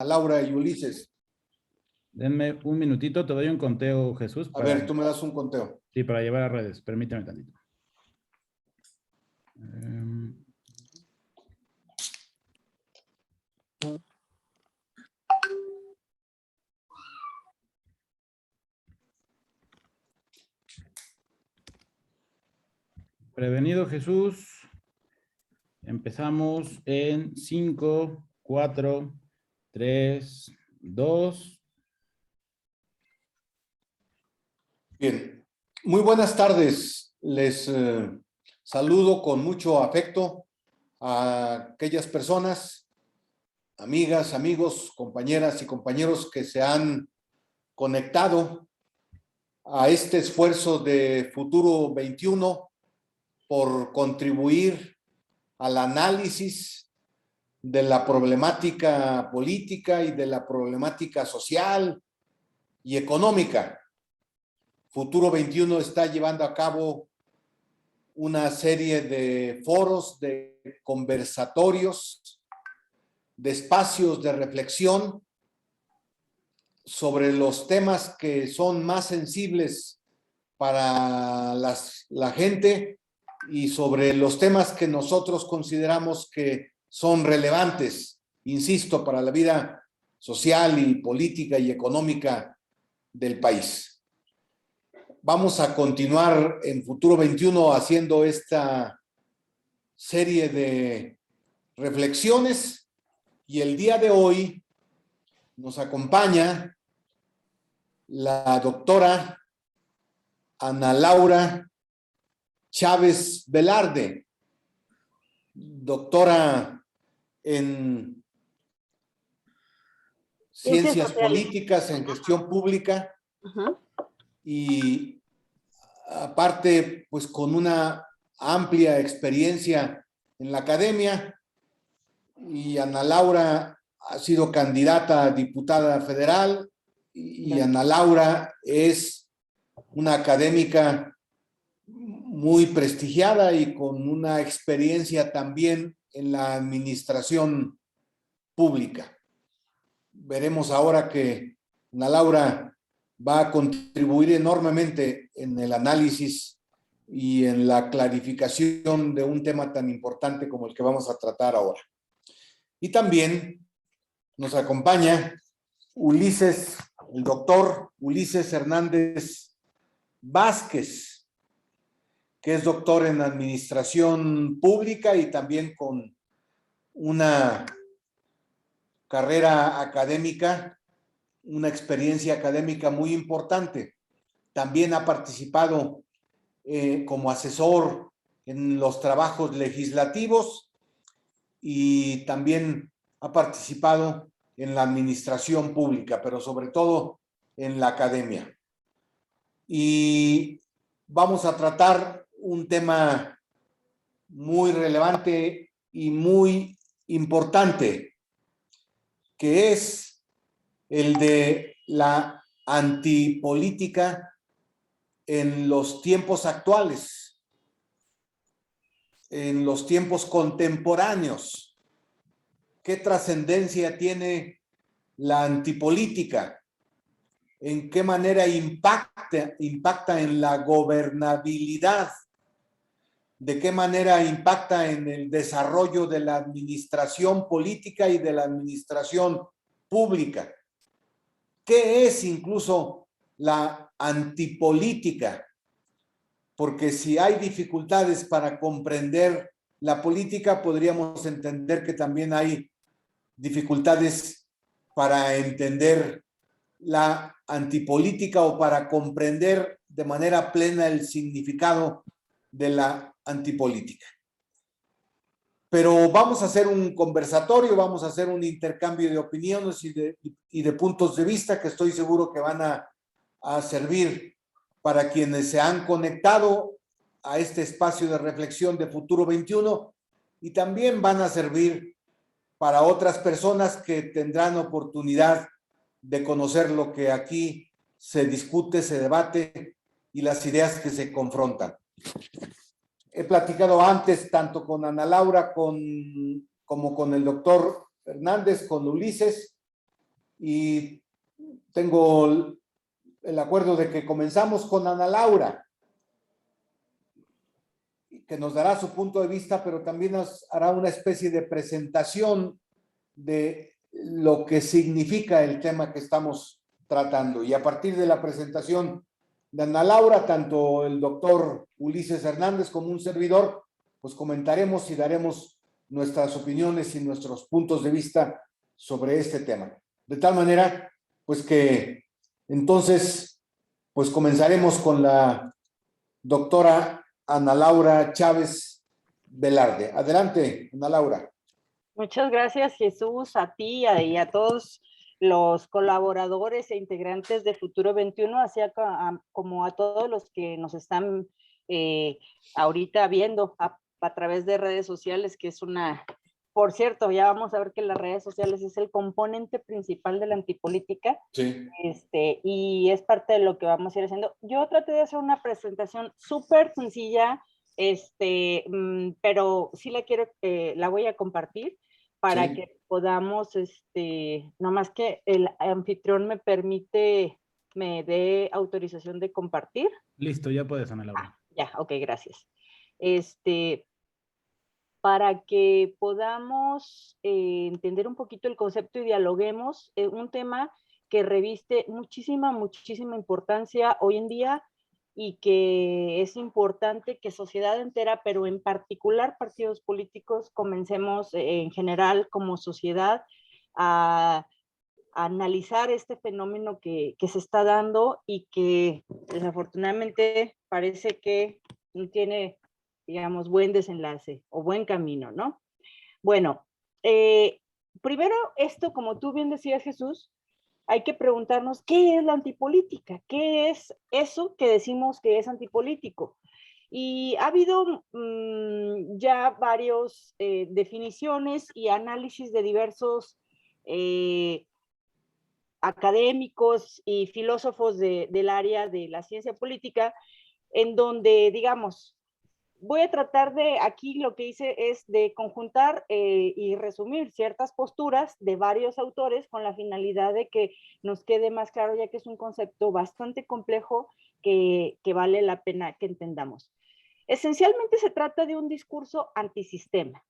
Laura y Ulises. Denme un minutito, te doy un conteo, Jesús. A ver, tú me das un conteo. Sí, para llevar a redes. Permíteme tantito. Prevenido, Jesús. Empezamos en 5, 4, 3, 2. Bien. Muy buenas tardes. Les saludo con mucho afecto a aquellas personas, amigas, amigos, compañeras y compañeros que se han conectado a este esfuerzo de Futuro 21 por contribuir al análisis de la problemática política y de la problemática social y económica. Futuro 21 está llevando a cabo una serie de foros, de conversatorios, de espacios de reflexión sobre los temas que son más sensibles para la gente y sobre los temas que nosotros consideramos que son relevantes, insisto, para la vida social y política y económica del país. Vamos a continuar en Futuro 21 haciendo esta serie de reflexiones y el día de hoy nos acompaña la doctora Ana Laura Chávez Velarde, doctora en Ciencias Políticas, en Gestión Pública, y aparte, pues con una amplia experiencia en la academia. Y Ana Laura ha sido candidata a diputada federal y Ana Laura es una académica muy prestigiada y con una experiencia también en la administración pública. Veremos ahora que Ana Laura va a contribuir enormemente en el análisis y en la clarificación de un tema tan importante como el que vamos a tratar ahora. Y también nos acompaña Ulises, el doctor Ulises Hernández Vázquez, que es doctor en administración pública y también con una carrera académica, una experiencia académica muy importante. También ha participado como asesor en los trabajos legislativos y también ha participado en la administración pública, pero sobre todo en la academia. Y vamos a tratar un tema muy relevante y muy importante, que es el de la antipolítica en los tiempos actuales, en los tiempos contemporáneos. ¿Qué trascendencia tiene la antipolítica? ¿En qué manera impacta en la gobernabilidad? ¿De qué manera impacta en el desarrollo de la administración política y de la administración pública? ¿Qué es incluso la antipolítica? Porque si hay dificultades para comprender la política, podríamos entender que también hay dificultades para entender la antipolítica o para comprender de manera plena el significado de la antipolítica. Pero vamos a hacer un conversatorio, vamos a hacer un intercambio de opiniones y de puntos de vista que estoy seguro que van a servir para quienes se han conectado a este espacio de reflexión de Futuro 21 y también van a servir para otras personas que tendrán oportunidad de conocer lo que aquí se discute, se debate y las ideas que se confrontan. He platicado antes tanto con Ana Laura como con el doctor Hernández, con Ulises, y tengo el acuerdo de que comenzamos con Ana Laura, que nos dará su punto de vista, pero también nos hará una especie de presentación de lo que significa el tema que estamos tratando. Y a partir de la presentación de Ana Laura, tanto el doctor Ulises Hernández como un servidor, pues comentaremos y daremos nuestras opiniones y nuestros puntos de vista sobre este tema. De tal manera, pues que entonces, pues comenzaremos con la doctora Ana Laura Chávez Velarde. Adelante, Ana Laura. Muchas gracias, Jesús, a ti y a todos los colaboradores e integrantes de Futuro 21, así como a todos los que nos están ahorita viendo a través de redes sociales, que es una... Por cierto, ya vamos a ver que las redes sociales es el componente principal de la antipolítica. Sí. Y es parte de lo que vamos a ir haciendo. Yo traté de hacer una presentación súper sencilla, pero sí la voy a compartir para Sí. que podamos, nomás que el anfitrión me dé autorización de compartir. Listo, ya puedes, Ana Laura. Ya, ok, gracias. Para que podamos entender un poquito el concepto y dialoguemos un tema que reviste muchísima importancia hoy en día y que es importante que sociedad entera, pero en particular partidos políticos, comencemos en general como sociedad a analizar este fenómeno que se está dando y que desafortunadamente parece que no tiene, digamos, buen desenlace o buen camino, ¿no? Bueno, primero esto, como tú bien decías, Jesús, hay que preguntarnos qué es la antipolítica, qué es eso que decimos que es antipolítico. Y ha habido ya varias definiciones y análisis de diversos académicos y filósofos del área de la ciencia política, en donde, digamos, voy a tratar de, aquí lo que hice es de conjuntar y resumir ciertas posturas de varios autores con la finalidad de que nos quede más claro, ya que es un concepto bastante complejo que vale la pena que entendamos. Esencialmente se trata de un discurso antisistema.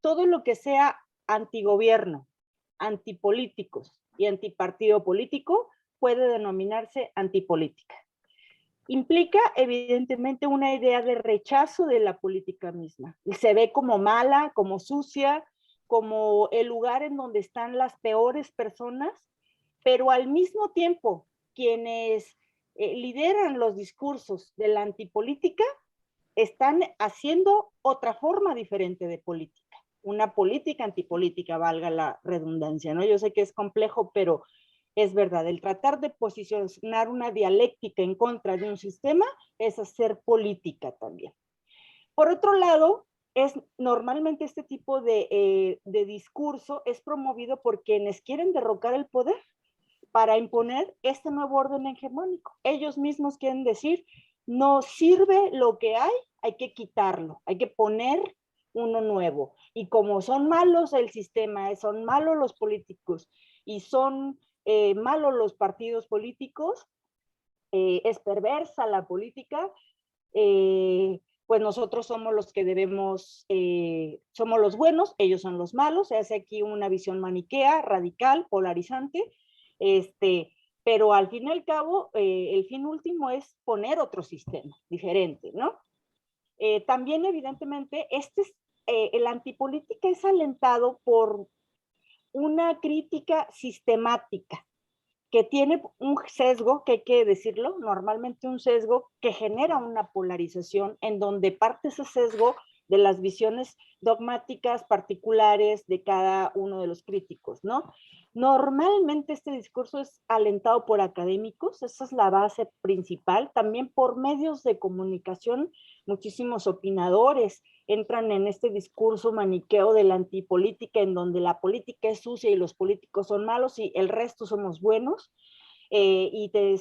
Todo lo que sea antigobierno, antipolíticos y antipartido político puede denominarse antipolítica. Implica evidentemente una idea de rechazo de la política misma. Se ve como mala, como sucia, como el lugar en donde están las peores personas, pero al mismo tiempo quienes lideran los discursos de la antipolítica están haciendo otra forma diferente de política. Una política antipolítica, valga la redundancia, ¿no? Yo sé que es complejo, pero es verdad. El tratar de posicionar una dialéctica en contra de un sistema es hacer política también. Por otro lado, normalmente este tipo de discurso es promovido por quienes quieren derrocar el poder para imponer este nuevo orden hegemónico. Ellos mismos quieren decir, no sirve lo que hay que quitarlo, hay que poner uno nuevo. Y como son malos el sistema, son malos los políticos y son malos los partidos políticos, es perversa la política, pues nosotros somos los que debemos, somos los buenos, ellos son los malos. Se hace aquí una visión maniquea, radical, polarizante, pero al fin y al cabo, el fin último es poner otro sistema diferente, ¿no? También, evidentemente, la antipolítica es alentado por una crítica sistemática que tiene un sesgo, que hay que decirlo, normalmente un sesgo que genera una polarización en donde parte ese sesgo de las visiones dogmáticas particulares de cada uno de los críticos, ¿no? Normalmente este discurso es alentado por académicos, esa es la base principal, también por medios de comunicación, muchísimos opinadores entran en este discurso maniqueo de la antipolítica, en donde la política es sucia y los políticos son malos y el resto somos buenos.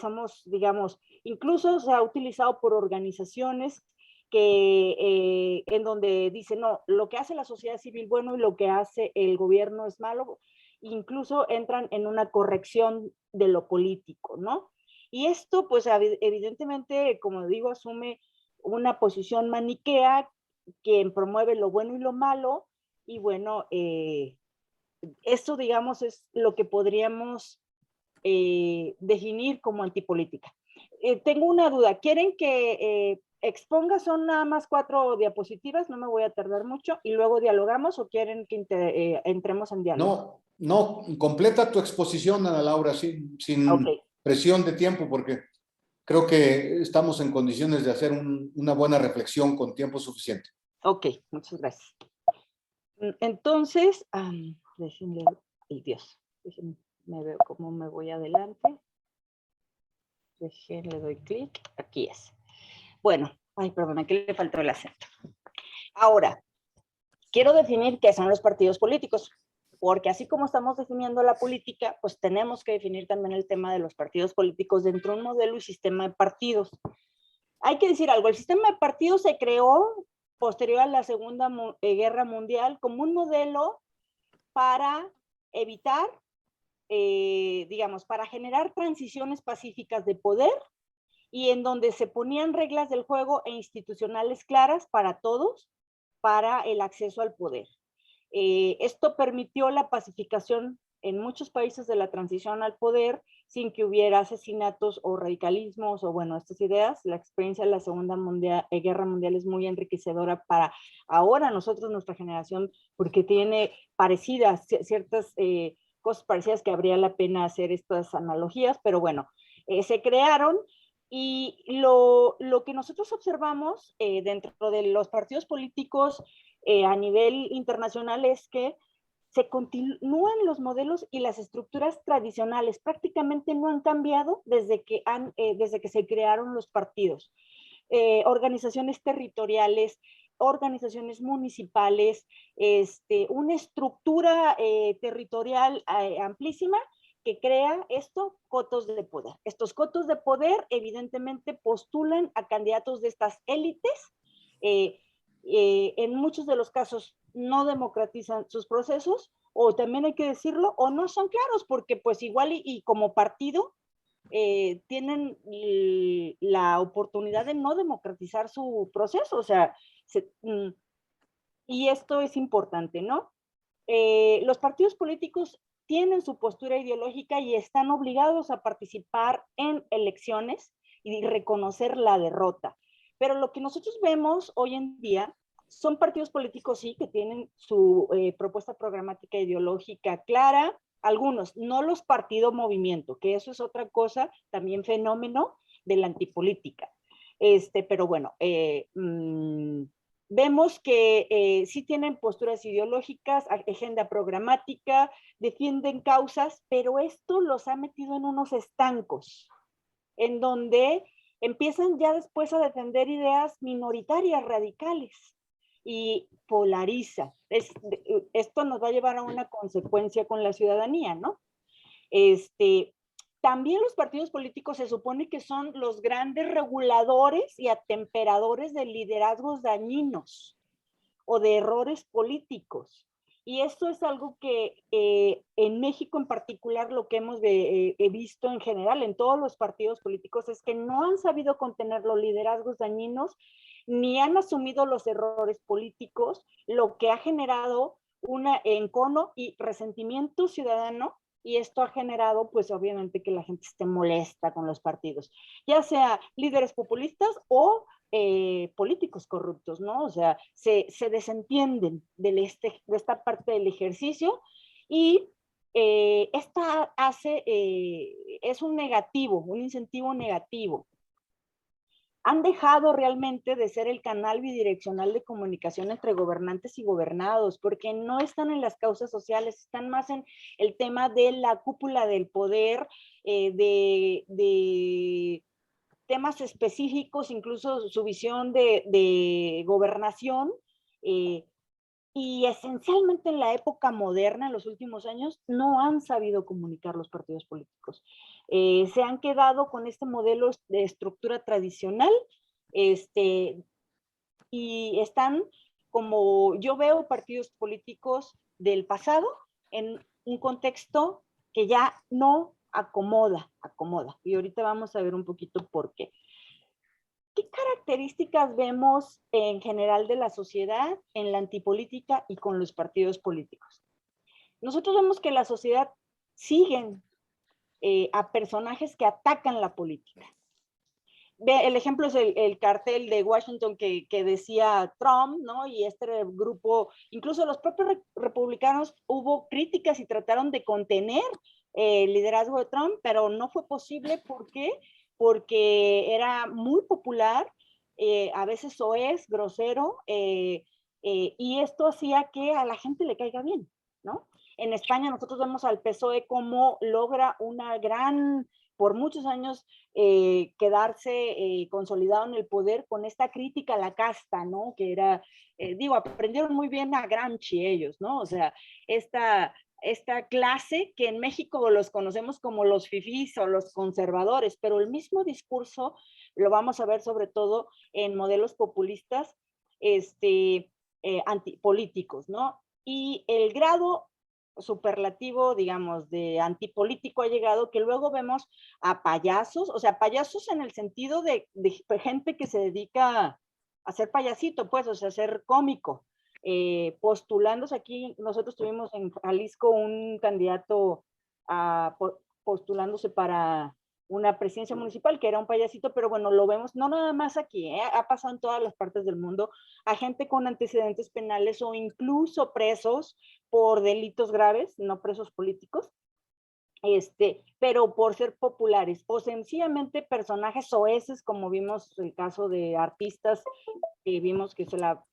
Somos, digamos, incluso se ha utilizado por organizaciones en donde dicen, no, lo que hace la sociedad civil bueno y lo que hace el gobierno es malo, incluso entran en una corrección de lo político, ¿no? Y esto, pues evidentemente, como digo, asume una posición maniquea que promueve lo bueno y lo malo, y bueno, esto, digamos, es lo que podríamos definir como antipolítica. Tengo una duda, ¿quieren que exponga? Son nada más 4 diapositivas, no me voy a tardar mucho, y luego dialogamos, o quieren que entremos en diálogo? No, completa tu exposición, Ana Laura, sin Ok. presión de tiempo, porque creo que estamos en condiciones de hacer una buena reflexión con tiempo suficiente. Ok, muchas gracias. Entonces, déjenme, ay Dios, déjenme, me veo cómo me voy adelante. Le doy clic, aquí es. Bueno, ay, perdón, aquí le faltó el acento. Ahora, quiero definir qué son los partidos políticos, porque así como estamos definiendo la política, pues tenemos que definir también el tema de los partidos políticos dentro de un modelo y sistema de partidos. Hay que decir algo, el sistema de partidos se creó posterior a la Segunda Guerra Mundial como un modelo para evitar, digamos, para generar transiciones pacíficas de poder, y en donde se ponían reglas del juego e institucionales claras para todos, para el acceso al poder. Esto permitió la pacificación en muchos países de la transición al poder sin que hubiera asesinatos o radicalismos o bueno, estas ideas. La experiencia de la Segunda Guerra Mundial es muy enriquecedora para ahora nosotros, nuestra generación, porque tiene parecidas, ciertas cosas parecidas que habría la pena hacer estas analogías, pero bueno, se crearon. Y lo que nosotros observamos dentro de los partidos políticos a nivel internacional es que se continúan los modelos y las estructuras tradicionales, prácticamente no han cambiado desde que se crearon los partidos. Organizaciones territoriales, organizaciones municipales, una estructura territorial amplísima que crea cotos de poder. Estos cotos de poder evidentemente postulan a candidatos de estas élites, en muchos de los casos no democratizan sus procesos, o también hay que decirlo, o no son claros, porque pues igual y como partido tienen la oportunidad de no democratizar su proceso, o sea, y esto es importante, ¿no? Los partidos políticos tienen su postura ideológica y están obligados a participar en elecciones y reconocer la derrota. Pero lo que nosotros vemos hoy en día son partidos políticos, sí, que tienen su propuesta programática ideológica clara, algunos, no los partido movimiento, que eso es otra cosa, también fenómeno de la antipolítica. Pero bueno, vemos que sí tienen posturas ideológicas, agenda programática, defienden causas, pero esto los ha metido en unos estancos, en donde empiezan ya después a defender ideas minoritarias radicales y polariza. Esto nos va a llevar a una consecuencia con la ciudadanía, ¿no? También los partidos políticos se supone que son los grandes reguladores y atemperadores de liderazgos dañinos o de errores políticos. Y esto es algo que en México en particular, lo que hemos visto en general en todos los partidos políticos es que no han sabido contener los liderazgos dañinos ni han asumido los errores políticos, lo que ha generado un encono y resentimiento ciudadano, y esto ha generado pues obviamente que la gente esté molesta con los partidos, ya sea líderes populistas o políticos corruptos, ¿no? O sea, se desentienden de esta parte del ejercicio, y esta es un negativo, un incentivo negativo. Han dejado realmente de ser el canal bidireccional de comunicación entre gobernantes y gobernados, porque no están en las causas sociales, están más en el tema de la cúpula del poder, de temas específicos, incluso su visión de gobernación, y esencialmente en la época moderna, en los últimos años, no han sabido comunicar los partidos políticos. Se han quedado con este modelo de estructura tradicional, y están, como yo veo partidos políticos del pasado, en un contexto que ya no acomoda. Y ahorita vamos a ver un poquito por qué. ¿Qué características vemos en general de la sociedad, en la antipolítica y con los partidos políticos? Nosotros vemos que la sociedad siguen a personajes que atacan la política. El ejemplo es el cartel de Washington que decía Trump, ¿no? Y este grupo, incluso los propios republicanos, hubo críticas y trataron de contener el liderazgo de Trump, pero no fue posible. ¿Por qué? Porque era muy popular, a veces soez, grosero, y esto hacía que a la gente le caiga bien, ¿no? En España nosotros vemos al PSOE como logra una gran, por muchos años, quedarse consolidado en el poder con esta crítica a la casta, ¿no? Que era, aprendieron muy bien a Gramsci ellos, ¿no? O sea, esta clase que en México los conocemos como los fifís o los conservadores, pero el mismo discurso lo vamos a ver sobre todo en modelos populistas antipolíticos, ¿no? Y el grado superlativo, digamos, de antipolítico ha llegado que luego vemos a payasos, o sea, payasos en el sentido de gente que se dedica a ser payasito, pues, o sea, a ser cómico, postulándose aquí. Nosotros tuvimos en Jalisco un candidato postulándose para una presidencia municipal, que era un payasito, pero bueno, lo vemos no nada más aquí, ha pasado en todas las partes del mundo, a gente con antecedentes penales o incluso presos por delitos graves, no presos políticos, pero por ser populares, o sencillamente personajes soeces, como vimos el caso de artistas, que vimos que se la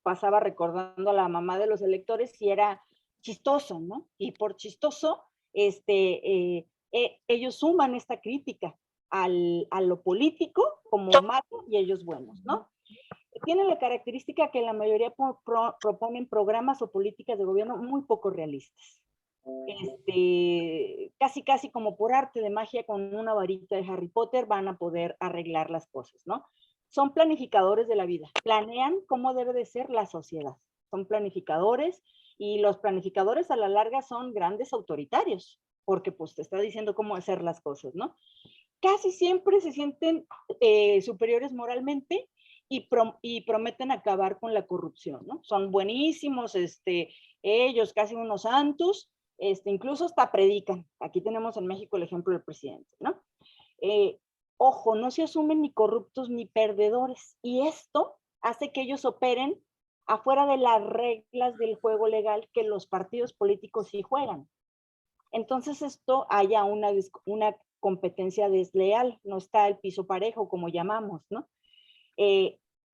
pasaba recordando a la mamá de los electores y era chistoso, ¿no? Y por chistoso, ellos suman esta crítica a lo político como malo y ellos buenos, ¿no? Tienen la característica que la mayoría proponen programas o políticas de gobierno muy poco realistas. Casi como por arte de magia, con una varita de Harry Potter van a poder arreglar las cosas, ¿no? Son planificadores de la vida, planean cómo debe de ser la sociedad, son planificadores, y los planificadores a la larga son grandes autoritarios, porque pues te está diciendo cómo hacer las cosas, ¿no? Casi siempre se sienten superiores moralmente y prometen acabar con la corrupción, ¿no? Son buenísimos, ellos casi unos santos, incluso hasta predican. Aquí tenemos en México el ejemplo del presidente, ¿no? Ojo, no se asumen ni corruptos ni perdedores, y esto hace que ellos operen afuera de las reglas del juego legal que los partidos políticos sí juegan. Entonces esto haya una competencia desleal, no está el piso parejo como llamamos, ¿no?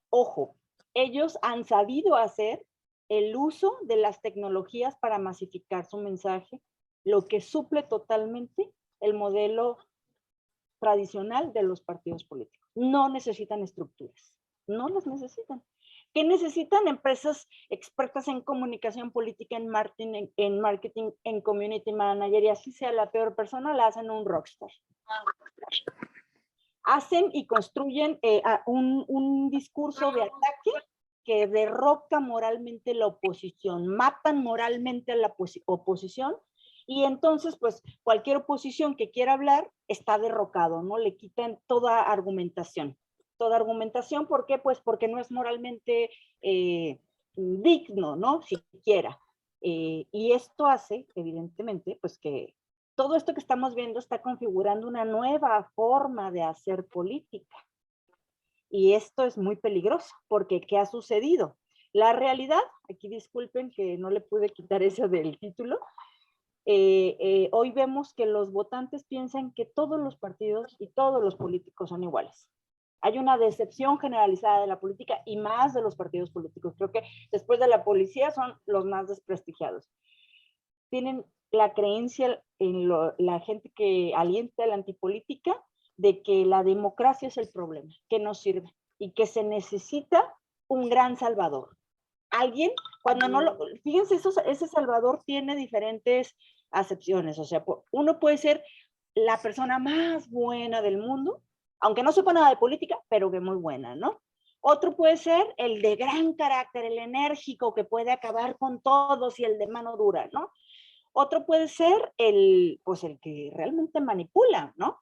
Ojo, ellos han sabido hacer el uso de las tecnologías para masificar su mensaje, lo que suple totalmente el modelo tradicional de los partidos políticos. No necesitan estructuras, no las necesitan. ¿Qué necesitan? Empresas expertas en comunicación política, en marketing, en community manager, y así sea la peor persona, la hacen un rockstar. Hacen y construyen un discurso de ataque que derroca moralmente la oposición, matan moralmente a la oposición, y entonces pues cualquier oposición que quiera hablar está derrocado, ¿no? Le quitan toda argumentación. ¿Por qué? Pues porque no es moralmente digno, ¿no? Siquiera. Y esto hace, evidentemente, pues que todo esto que estamos viendo está configurando una nueva forma de hacer política. Y esto es muy peligroso, porque ¿qué ha sucedido? La realidad, aquí disculpen que no le pude quitar eso del título, hoy vemos que los votantes piensan que todos los partidos y todos los políticos son iguales. Hay una decepción generalizada de la política y más de los partidos políticos. Creo que después de la policía son los más desprestigiados. Tienen la creencia en la gente que alienta la antipolítica de que la democracia es el problema, que no sirve y que se necesita un gran salvador. Alguien, cuando no lo... Fíjense, ese salvador tiene diferentes acepciones. O sea, uno puede ser la persona más buena del mundo, aunque no sepa nada de política, pero que muy buena, ¿no? Otro puede ser el de gran carácter, el enérgico, que puede acabar con todos, y el de mano dura, ¿no? Otro puede ser pues el que realmente manipula, ¿no?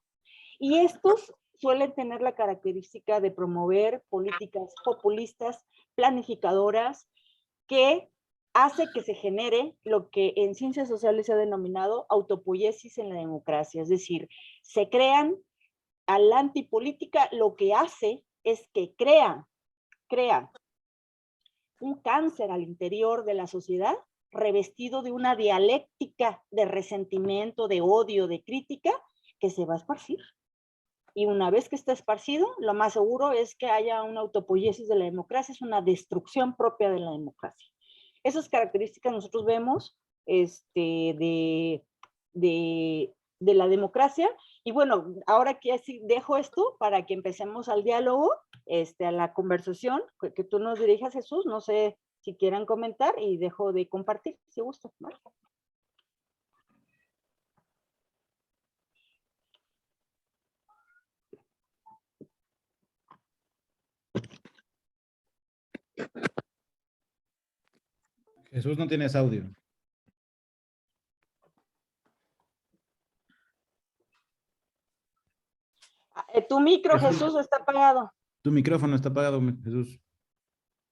Y estos suelen tener la característica de promover políticas populistas, planificadoras, que hace que se genere lo que en ciencias sociales se ha denominado autopoiesis en la democracia. Es decir, se crean a la antipolítica, lo que hace es que crea un cáncer al interior de la sociedad revestido de una dialéctica de resentimiento, de odio, de crítica, que se va a esparcir. Y una vez que está esparcido, lo más seguro es que haya una autopoiesis de la democracia, es una destrucción propia de la democracia. Esas características nosotros vemos de la democracia. Y bueno, ahora que así dejo esto para que empecemos al diálogo, a la conversación, que tú nos dirijas, Jesús, no sé si quieran comentar y dejo de compartir, si gustan, ¿vale? Jesús, no tienes audio. Tu micro, Jesús, está apagado. Tu micrófono está apagado, Jesús.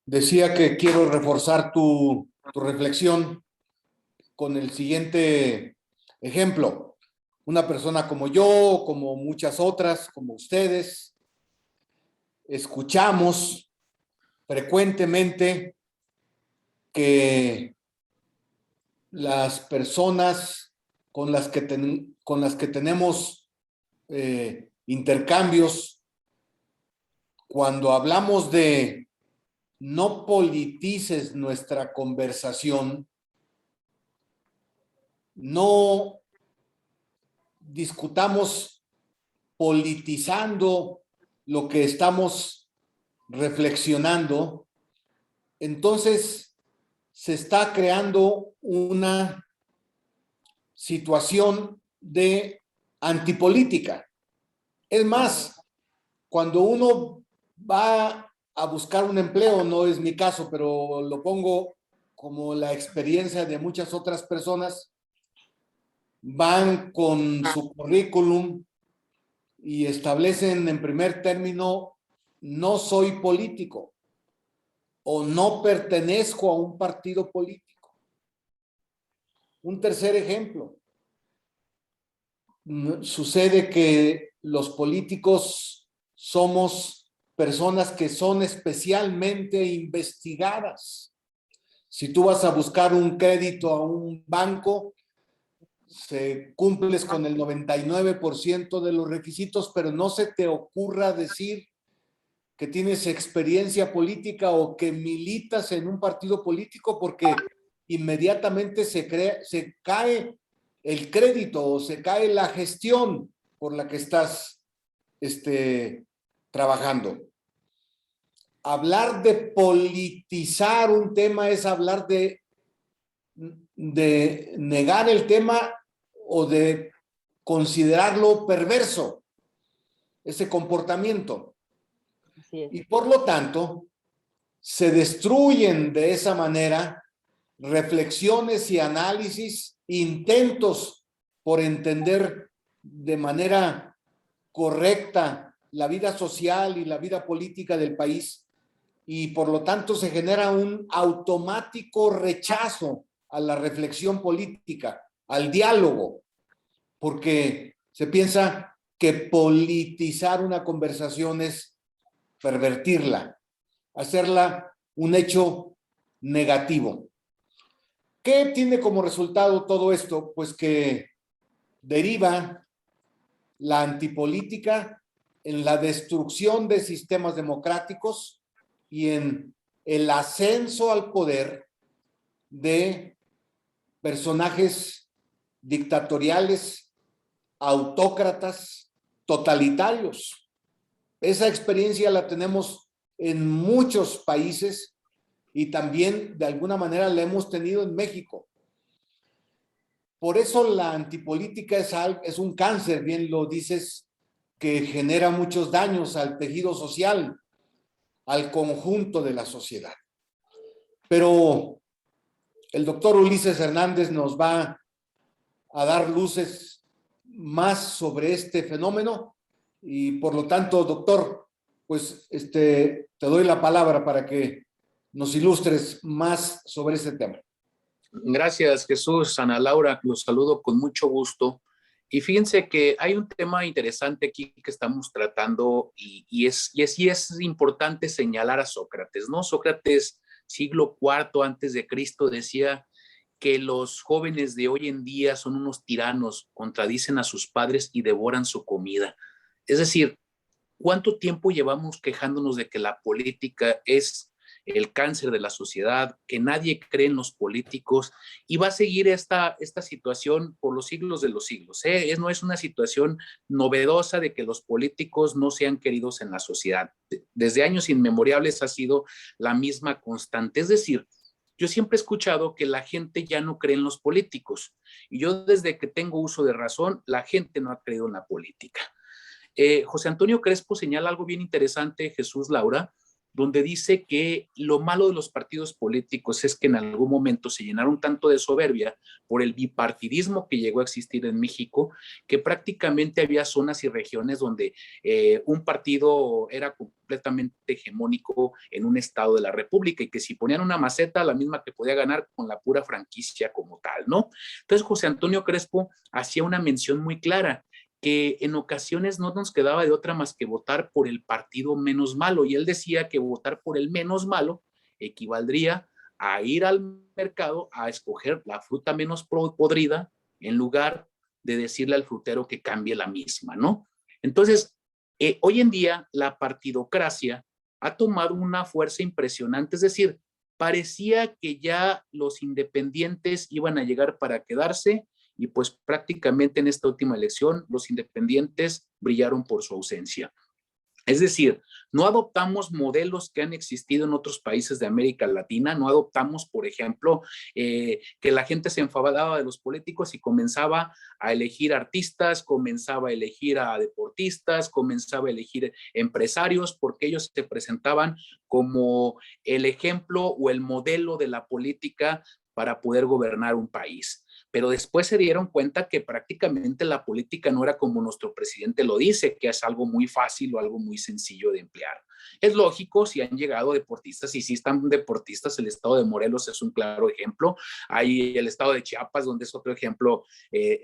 Decía que quiero reforzar tu reflexión con el siguiente ejemplo. Una persona como yo, como muchas otras, como ustedes, escuchamos frecuentemente que las personas con las que tenemos intercambios, cuando hablamos de no politices nuestra conversación, no discutamos politizando lo que estamos reflexionando, entonces se está creando una situación de antipolítica. Es más, cuando uno va a buscar un empleo, no es mi caso, pero lo pongo como la experiencia de muchas otras personas, van con su currículum y establecen en primer término, no soy político o no pertenezco a un partido político. Un tercer ejemplo, sucede que los políticos somos personas que son especialmente investigadas. Si tú vas a buscar un crédito a un banco, cumples con el 99% de los requisitos, pero no se te ocurra decir que tienes experiencia política o que militas en un partido político, porque inmediatamente se cae el crédito o se cae la gestión por la que estás trabajando. Hablar de politizar un tema es hablar de negar el tema o de considerarlo perverso, ese comportamiento. Así es. Y por lo tanto, se destruyen de esa manera reflexiones y análisis, intentos por entender de manera correcta la vida social y la vida política del país, y por lo tanto se genera un automático rechazo a la reflexión política, al diálogo, porque se piensa que politizar una conversación es pervertirla, hacerla un hecho negativo. ¿Qué tiene como resultado todo esto? Pues que deriva la antipolítica en la destrucción de sistemas democráticos y en el ascenso al poder de personajes dictatoriales, autócratas, totalitarios. Esa experiencia la tenemos en muchos países y también de alguna manera la hemos tenido en México. Por eso la antipolítica es un cáncer, bien lo dices, que genera muchos daños al tejido social, al conjunto de la sociedad. Pero el doctor Ulises Hernández nos va a dar luces más sobre este fenómeno y por lo tanto, doctor, pues te doy la palabra para que nos ilustres más sobre este tema. Gracias, Jesús. Ana Laura, los saludo con mucho gusto. Y fíjense que hay un tema interesante aquí que estamos tratando y es importante señalar a Sócrates, ¿no? Sócrates, siglo IV antes de Cristo, decía que los jóvenes de hoy en día son unos tiranos, contradicen a sus padres y devoran su comida. Es decir, ¿cuánto tiempo llevamos quejándonos de que la política es el cáncer de la sociedad, que nadie cree en los políticos y va a seguir esta situación por los siglos de los siglos? No es una situación novedosa de que los políticos no sean queridos en la sociedad. Desde años inmemorables ha sido la misma constante. Es decir, yo siempre he escuchado que la gente ya no cree en los políticos y yo desde que tengo uso de razón, la gente no ha creído en la política. José Antonio Crespo señala algo bien interesante, Jesús, Laura, donde dice que lo malo de los partidos políticos es que en algún momento se llenaron tanto de soberbia por el bipartidismo que llegó a existir en México, que prácticamente había zonas y regiones donde un partido era completamente hegemónico en un estado de la República y que si ponían una maceta, la misma que podía ganar con la pura franquicia como tal, ¿no? Entonces José Antonio Crespo hacía una mención muy clara, que en ocasiones no nos quedaba de otra más que votar por el partido menos malo. Y él decía que votar por el menos malo equivaldría a ir al mercado a escoger la fruta menos podrida en lugar de decirle al frutero que cambie la misma, ¿no? Entonces, hoy en día la partidocracia ha tomado una fuerza impresionante, es decir, parecía que ya los independientes iban a llegar para quedarse y pues prácticamente en esta última elección los independientes brillaron por su ausencia. Es decir, no adoptamos modelos que han existido en otros países de América Latina, no adoptamos, por ejemplo, que la gente se enfadaba de los políticos y comenzaba a elegir artistas, comenzaba a elegir a deportistas, comenzaba a elegir empresarios, porque ellos se presentaban como el ejemplo o el modelo de la política para poder gobernar un país. Pero después se dieron cuenta que prácticamente la política no era como nuestro presidente lo dice, que es algo muy fácil o algo muy sencillo de emplear. Es lógico si han llegado deportistas y si están deportistas, el estado de Morelos es un claro ejemplo. Hay el estado de Chiapas, donde es otro ejemplo,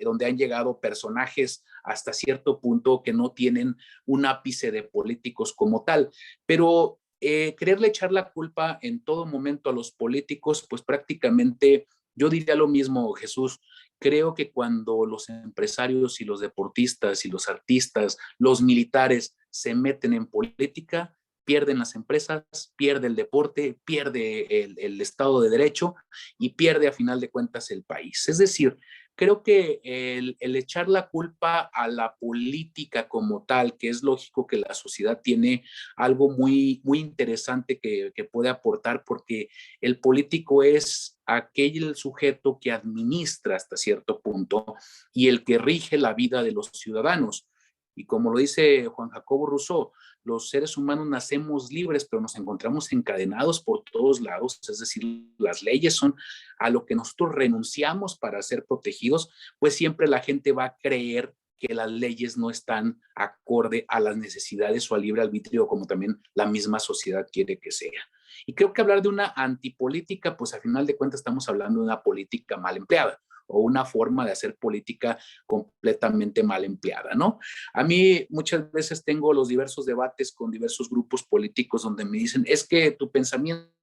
donde han llegado personajes hasta cierto punto que no tienen un ápice de políticos como tal. Pero quererle echar la culpa en todo momento a los políticos, pues prácticamente yo diría lo mismo, Jesús. Creo que cuando los empresarios y los deportistas y los artistas, los militares se meten en política, pierden las empresas, pierde el deporte, pierde el Estado de Derecho y pierde a final de cuentas el país. Es decir, creo que el echar la culpa a la política como tal, que es lógico que la sociedad tiene algo muy, muy interesante que puede aportar, porque el político es aquel sujeto que administra hasta cierto punto y el que rige la vida de los ciudadanos. Y como lo dice Juan Jacobo Rousseau, los seres humanos nacemos libres, pero nos encontramos encadenados por todos lados, es decir, las leyes son a lo que nosotros renunciamos para ser protegidos, pues siempre la gente va a creer que las leyes no están acorde a las necesidades o al libre arbitrio, como también la misma sociedad quiere que sea. Y creo que hablar de una antipolítica, pues al final de cuentas estamos hablando de una política mal empleada o una forma de hacer política completamente mal empleada, ¿no? A mí muchas veces tengo los diversos debates con diversos grupos políticos donde me dicen, es que tu pensamiento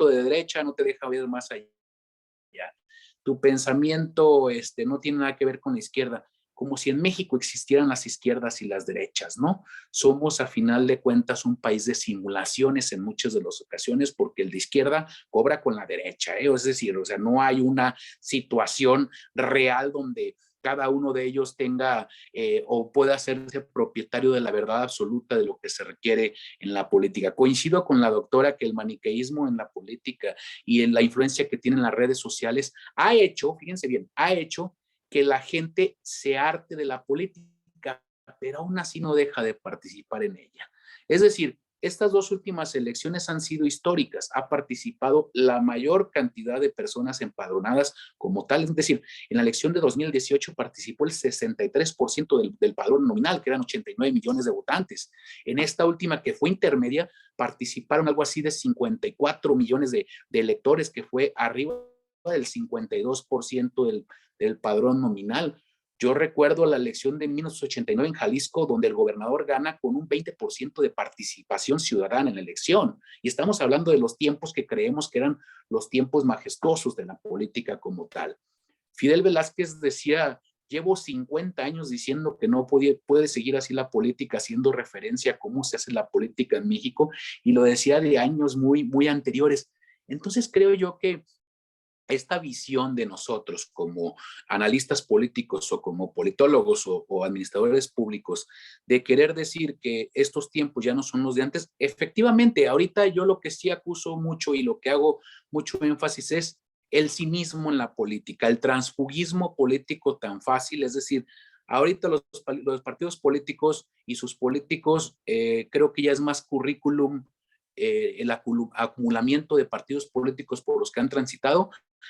de derecha no te deja ver más allá. Tu pensamiento no tiene nada que ver con la izquierda, como si en México existieran las izquierdas y las derechas, ¿no? Somos a final de cuentas un país de simulaciones en muchas de las ocasiones porque el de izquierda cobra con la derecha, ¿eh? Es decir, o sea, no hay una situación real donde cada uno de ellos tenga o pueda hacerse propietario de la verdad absoluta de lo que se requiere en la política. Coincido con la doctora que el maniqueísmo en la política y en la influencia que tienen las redes sociales ha hecho, fíjense bien, ha hecho que la gente se harte de la política, pero aún así no deja de participar en ella. Es decir, estas dos últimas elecciones han sido históricas. Ha participado la mayor cantidad de personas empadronadas como tal. Es decir, en la elección de 2018 participó el 63% del padrón nominal, que eran 89 millones de votantes. En esta última, que fue intermedia, participaron algo así de 54 millones de electores, que fue arriba del 52% del padrón nominal. Yo recuerdo la elección de 1989 en Jalisco, donde el gobernador gana con un 20% de participación ciudadana en la elección. Y estamos hablando de los tiempos que creemos que eran los tiempos majestuosos de la política como tal. Fidel Velázquez decía: llevo 50 años diciendo que no puede seguir así la política, haciendo referencia a cómo se hace la política en México, y lo decía de años muy, muy anteriores. Entonces creo yo que esta visión de nosotros como analistas políticos o como politólogos o administradores públicos, de querer decir que estos tiempos ya no son los de antes, efectivamente, ahorita yo lo que sí acuso mucho y lo que hago mucho énfasis es el cinismo en la política, el transfugismo político tan fácil. Es decir, ahorita los partidos políticos y sus políticos, creo que ya es más currículum, el acumulamiento de partidos políticos por los que han transitado,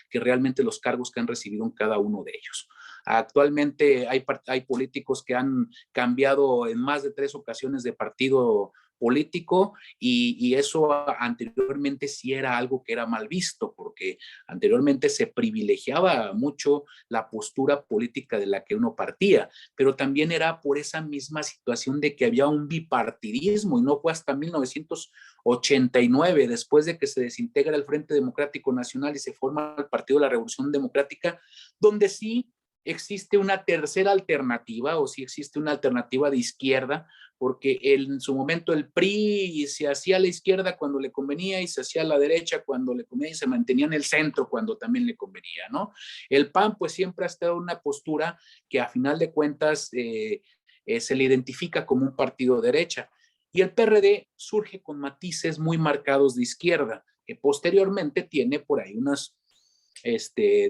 que realmente los cargos que han recibido en cada uno de ellos. Actualmente hay políticos que han cambiado en más de 3 ocasiones de partido político, y eso anteriormente sí era algo que era mal visto, porque anteriormente se privilegiaba mucho la postura política de la que uno partía, pero también era por esa misma situación de que había un bipartidismo, y no fue hasta 1989, después de que se desintegra el Frente Democrático Nacional y se forma el Partido de la Revolución Democrática, donde sí existe una tercera alternativa, o sí existe una alternativa de izquierda, porque en su momento el PRI se hacía a la izquierda cuando le convenía y se hacía a la derecha cuando le convenía, y se mantenía en el centro cuando también le convenía, ¿no? El PAN pues siempre ha estado en una postura que a final de cuentas se le identifica como un partido de derecha, y el PRD surge con matices muy marcados de izquierda, que posteriormente tiene por ahí unas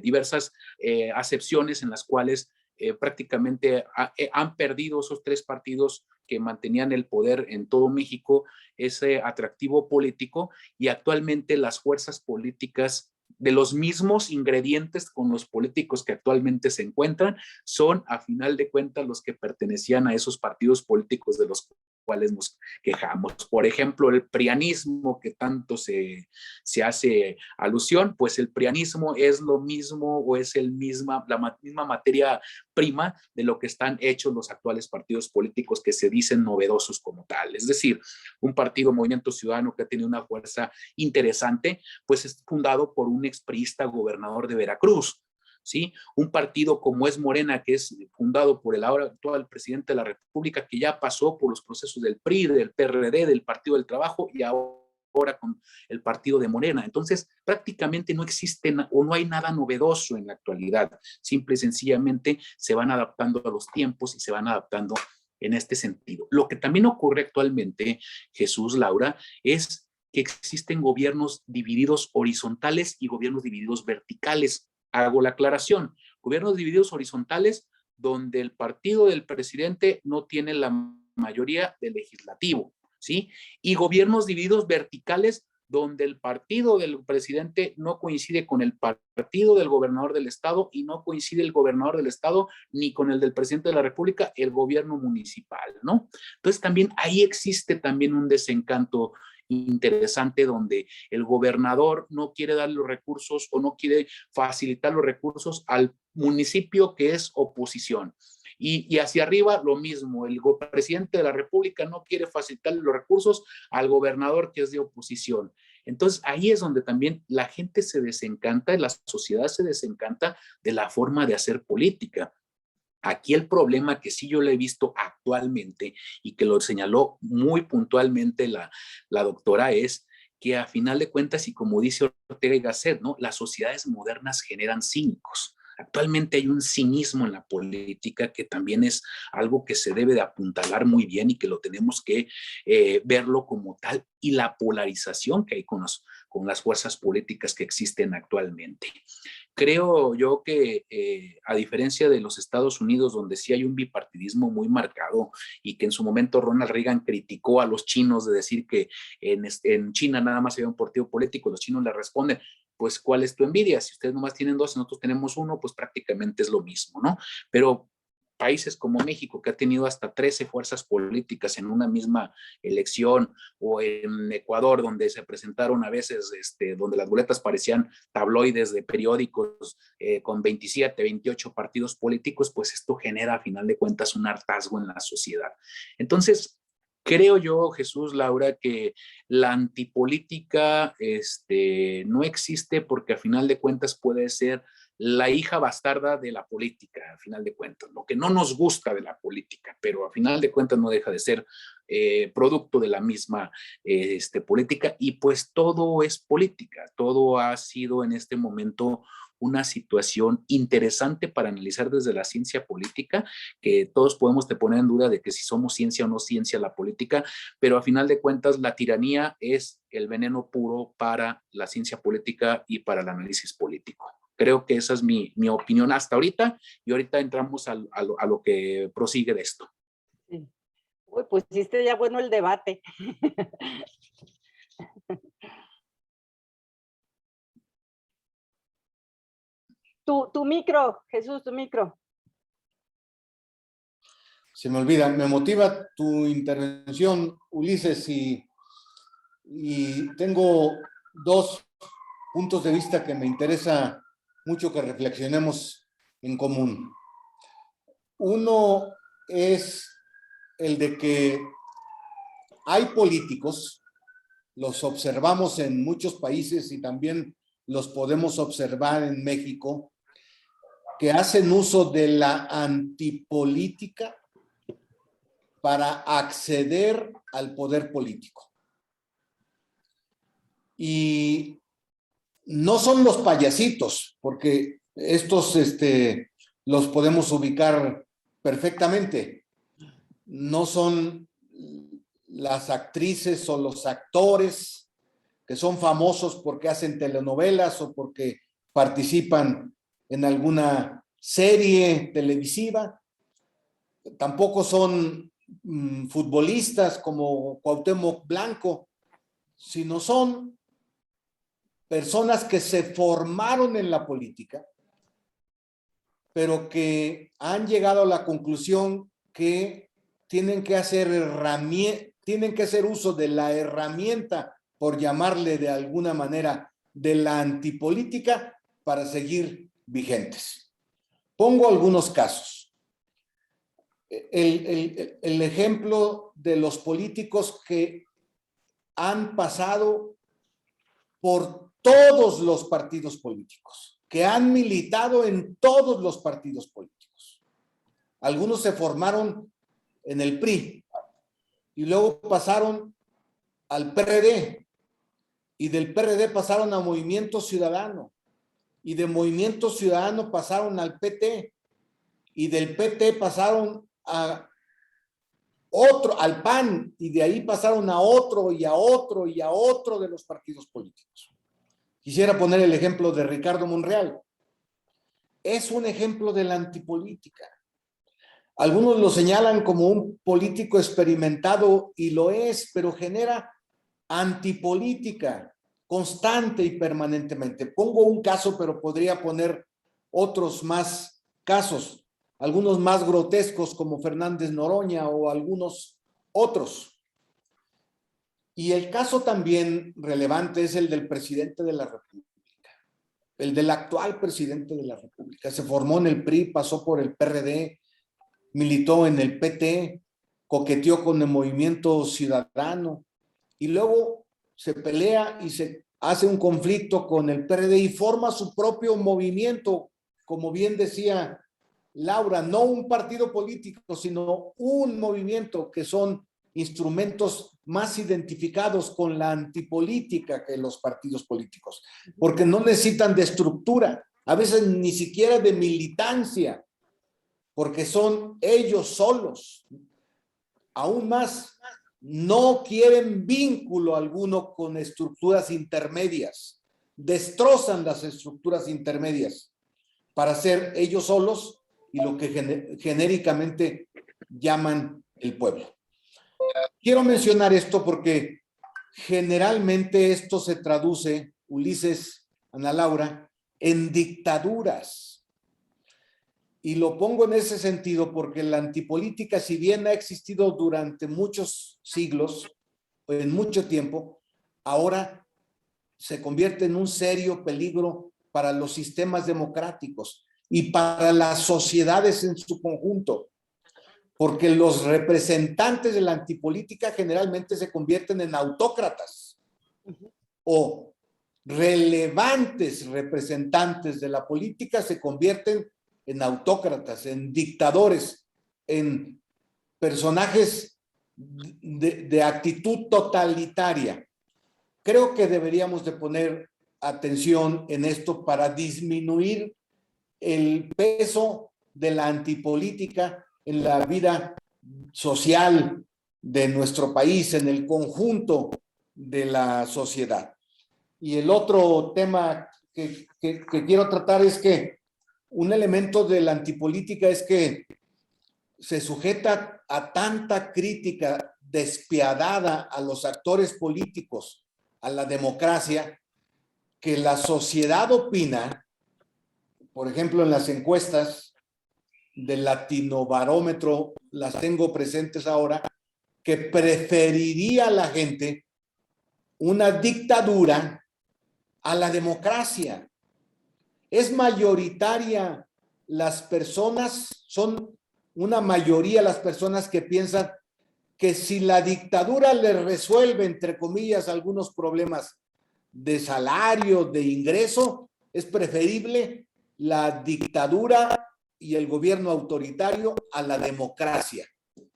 diversas acepciones en las cuales prácticamente han perdido esos 3 partidos que mantenían el poder en todo México, ese atractivo político, y actualmente las fuerzas políticas de los mismos ingredientes con los políticos que actualmente se encuentran son, a final de cuentas, los que pertenecían a esos partidos políticos de los cuales nos quejamos. Por ejemplo, el prianismo, que tanto se hace alusión, pues el prianismo es lo mismo, o es la misma materia prima de lo que están hechos los actuales partidos políticos que se dicen novedosos como tal. Es decir, un partido, Movimiento Ciudadano, que ha tenido una fuerza interesante, pues es fundado por un expriista gobernador de Veracruz, ¿sí? Un partido como es Morena, que es fundado por el ahora actual presidente de la República, que ya pasó por los procesos del PRI, del PRD, del Partido del Trabajo, y ahora con el partido de Morena. Entonces, prácticamente no existe o no hay nada novedoso en la actualidad. Simple y sencillamente se van adaptando a los tiempos y se van adaptando en este sentido. Lo que también ocurre actualmente, Jesús, Laura, es que existen gobiernos divididos horizontales y gobiernos divididos verticales. Hago la aclaración: gobiernos divididos horizontales donde el partido del presidente no tiene la mayoría del legislativo, ¿sí? Y gobiernos divididos verticales donde el partido del presidente no coincide con el partido del gobernador del estado, y no coincide el gobernador del estado ni con el del presidente de la República, el gobierno municipal, ¿no? Entonces también ahí existe también un desencanto interesante, donde el gobernador no quiere dar los recursos o no quiere facilitar los recursos al municipio que es oposición. Y hacia arriba lo mismo, el presidente de la República no quiere facilitar los recursos al gobernador que es de oposición. Entonces ahí es donde también la gente se desencanta, la sociedad se desencanta de la forma de hacer política. Aquí el problema que sí yo lo he visto actualmente, y que lo señaló muy puntualmente la doctora, es que a final de cuentas, y como dice Ortega y Gasset, ¿no?, las sociedades modernas generan cínicos. Actualmente hay un cinismo en la política que también es algo que se debe de apuntalar muy bien y que lo tenemos que verlo como tal, y la polarización que hay con las fuerzas políticas que existen actualmente. Creo yo que a diferencia de los Estados Unidos, donde sí hay un bipartidismo muy marcado y que en su momento Ronald Reagan criticó a los chinos de decir que en China nada más había un partido político, los chinos le responden, pues ¿cuál es tu envidia? Si ustedes nomás tienen dos y nosotros tenemos uno, pues prácticamente es lo mismo, ¿no? Pero países como México, que ha tenido hasta 13 fuerzas políticas en una misma elección, o en Ecuador, donde se presentaron a veces, donde las boletas parecían tabloides de periódicos con 27, 28 partidos políticos, pues esto genera a final de cuentas un hartazgo en la sociedad. Entonces, creo yo, Jesús, Laura, que la antipolítica no existe porque a final de cuentas puede ser la hija bastarda de la política, a final de cuentas, lo que no nos gusta de la política, pero a final de cuentas no deja de ser producto de la misma política, y pues todo es política, todo ha sido en este momento una situación interesante para analizar desde la ciencia política, que todos podemos poner en duda de que si somos ciencia o no ciencia la política, pero a final de cuentas la tiranía es el veneno puro para la ciencia política y para el análisis político. Creo que esa es mi opinión hasta ahorita, y ahorita entramos a lo que prosigue de esto. Sí. Uy, pues hiciste ya bueno el debate. Tu micro, Jesús, tu micro. Se me olvida, me motiva tu intervención, Ulises, y tengo dos puntos de vista que me interesa mucho que reflexionemos en común. Uno es el de que hay políticos, los observamos en muchos países y también los podemos observar en México, que hacen uso de la antipolítica para acceder al poder político. Y no son los payasitos, porque estos los podemos ubicar perfectamente. No son las actrices o los actores que son famosos porque hacen telenovelas o porque participan en alguna serie televisiva. Tampoco son futbolistas como Cuauhtémoc Blanco, sino son personas que se formaron en la política, pero que han llegado a la conclusión que tienen que hacer uso de la herramienta, por llamarle de alguna manera, de la antipolítica para seguir vigentes. Pongo algunos casos. El ejemplo de los políticos que han pasado por todos los partidos políticos, que han militado en todos los partidos políticos. Algunos se formaron en el PRI y luego pasaron al PRD, y del PRD pasaron a Movimiento Ciudadano, y de Movimiento Ciudadano pasaron al PT, y del PT pasaron al PAN, y de ahí pasaron a otro y a otro y a otro de los partidos políticos. Quisiera poner el ejemplo de Ricardo Monreal. Es un ejemplo de la antipolítica. Algunos lo señalan como un político experimentado, y lo es, pero genera antipolítica constante y permanentemente. Pongo un caso, pero podría poner otros más casos, algunos más grotescos como Fernández Noroña o algunos otros. Y el caso también relevante es el del presidente de la República, el del actual presidente de la República. Se formó en el PRI, pasó por el PRD, militó en el PT, coqueteó con el Movimiento Ciudadano, y luego se pelea y se hace un conflicto con el PRD y forma su propio movimiento, como bien decía Laura, no un partido político, sino un movimiento, que son instrumentos más identificados con la antipolítica que los partidos políticos, porque no necesitan de estructura, a veces ni siquiera de militancia, porque son ellos solos. Aún más, no quieren vínculo alguno con estructuras intermedias, destrozan las estructuras intermedias para ser ellos solos y lo que genéricamente llaman el pueblo. Quiero mencionar esto porque generalmente esto se traduce, Ulises, Ana Laura, en dictaduras. Y lo pongo en ese sentido porque la antipolítica, si bien ha existido durante muchos siglos, en mucho tiempo, ahora se convierte en un serio peligro para los sistemas democráticos y para las sociedades en su conjunto, porque los representantes de la antipolítica generalmente se convierten en autócratas o relevantes representantes de la política se convierten en autócratas, en dictadores, en personajes de actitud totalitaria. Creo que deberíamos de poner atención en esto para disminuir el peso de la antipolítica en la vida social de nuestro país, en el conjunto de la sociedad. Y el otro tema que quiero tratar es que un elemento de la antipolítica es que se sujeta a tanta crítica despiadada a los actores políticos, a la democracia, que la sociedad opina, por ejemplo, en las encuestas del Latinobarómetro, las tengo presentes ahora, que preferiría la gente una dictadura a la democracia. Es mayoritaria las personas, son una mayoría las personas que piensan que si la dictadura les resuelve, entre comillas, algunos problemas de salario, de ingreso, es preferible la dictadura y el gobierno autoritario a la democracia.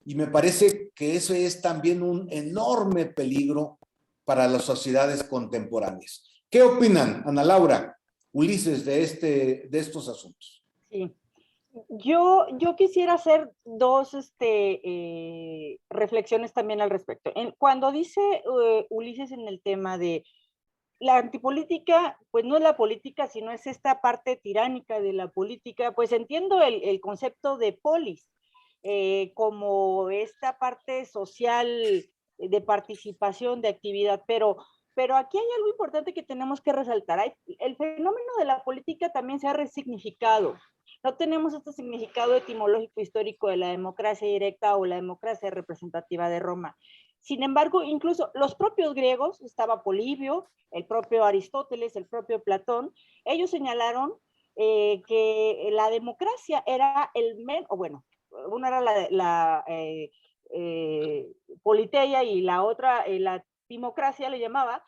Y me parece que eso es también un enorme peligro para las sociedades contemporáneas. ¿Qué opinan, Ana Laura, Ulises, de estos asuntos? Sí. Yo quisiera hacer dos reflexiones también al respecto. Cuando dice Ulises en el tema de la antipolítica, pues no es la política, sino es esta parte tiránica de la política, pues entiendo el concepto de polis, como esta parte social de participación, de actividad, pero aquí hay algo importante que tenemos que resaltar. El fenómeno de la política también se ha resignificado. No tenemos este significado etimológico histórico de la democracia directa o la democracia representativa de Roma. Sin embargo, incluso los propios griegos, estaba Polibio, el propio Aristóteles, el propio Platón, ellos señalaron que la democracia era una era la politeia y la otra, la timocracia le llamaba,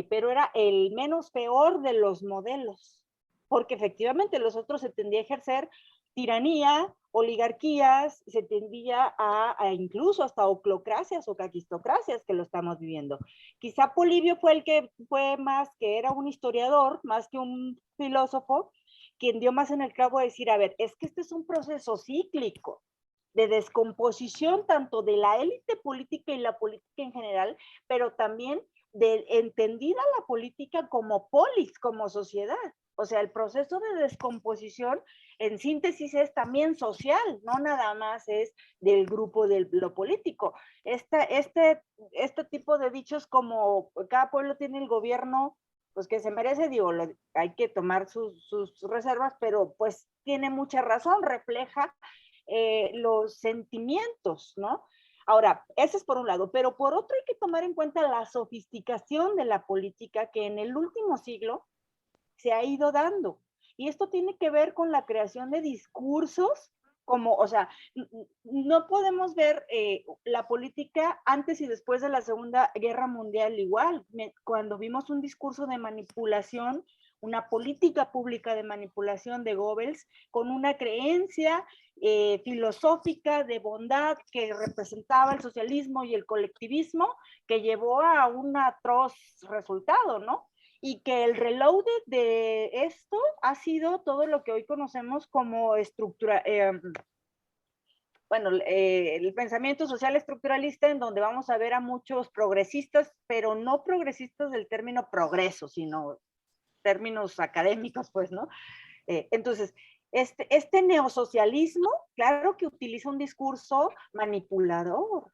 pero era el menos peor de los modelos, porque efectivamente los otros se tendía a ejercer tiranía, oligarquías, se tendía a incluso hasta oclocracias o caquistocracias, que lo estamos viviendo. Quizá Polibio fue el que fue más, que era un historiador, más que un filósofo, quien dio más en el clavo de decir, a ver, es que este es un proceso cíclico de descomposición tanto de la élite política y la política en general, pero también de entendida la política como polis, como sociedad. O sea, el proceso de descomposición en síntesis es también social, no nada más es del grupo de lo político. Este tipo de dichos como cada pueblo tiene el gobierno pues que se merece, digo, hay que tomar sus reservas, pero pues tiene mucha razón, refleja los sentimientos, ¿no? Ahora, ese es por un lado, pero por otro hay que tomar en cuenta la sofisticación de la política que en el último siglo se ha ido dando. Y esto tiene que ver con la creación de discursos como, o sea, no podemos ver la política antes y después de la Segunda Guerra Mundial igual. Cuando vimos un discurso de manipulación, una política pública de manipulación de Goebbels, con una creencia filosófica de bondad que representaba el socialismo y el colectivismo, que llevó a un atroz resultado, ¿no? y que el reload de esto ha sido todo lo que hoy conocemos como estructura, bueno, el pensamiento social estructuralista, en donde vamos a ver a muchos progresistas, pero no progresistas del término progreso, sino términos académicos, pues, ¿no? Entonces, este neosocialismo, claro que utiliza un discurso manipulador,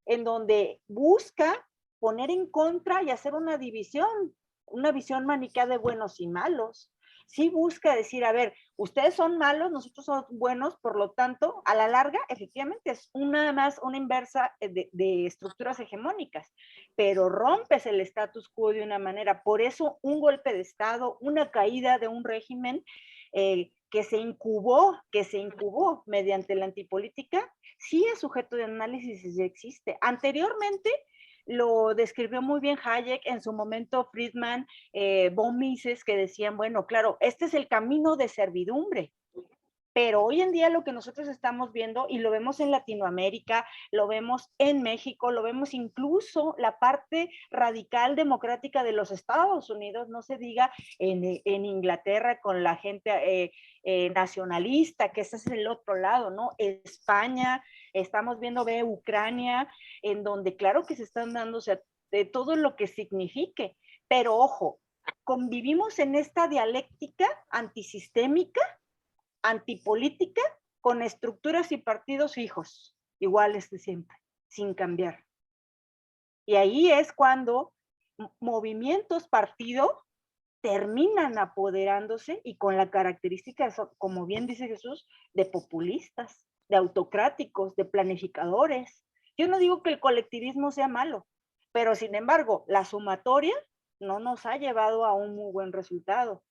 en donde busca poner en contra y hacer una división, una visión maniquea de buenos y malos. Sí busca decir, a ver, ustedes son malos, nosotros somos buenos, por lo tanto, a la larga, efectivamente, es una inversa de estructuras hegemónicas, pero rompes el status quo de una manera. Por eso, un golpe de Estado, una caída de un régimen que se incubó mediante la antipolítica, sí es sujeto de análisis y sí existe. Anteriormente, lo describió muy bien Hayek, en su momento Friedman, von Mises, que decían, bueno, claro, este es el camino de servidumbre. Pero hoy en día lo que nosotros estamos viendo, y lo vemos en Latinoamérica, lo vemos en México, lo vemos incluso la parte radical democrática de los Estados Unidos, no se diga en Inglaterra con la gente nacionalista, que ese es el otro lado, ¿no? España, estamos viendo Ucrania, en donde claro que se están dándose de todo lo que signifique, pero ojo, convivimos en esta dialéctica antisistémica, antipolítica, con estructuras y partidos fijos, iguales de siempre, sin cambiar. Y ahí es cuando movimientos, partidos, terminan apoderándose y con la característica, como bien dice Jesús, de populistas, de autocráticos, de planificadores. Yo no digo que el colectivismo sea malo, pero sin embargo, la sumatoria no nos ha llevado a un muy buen resultado.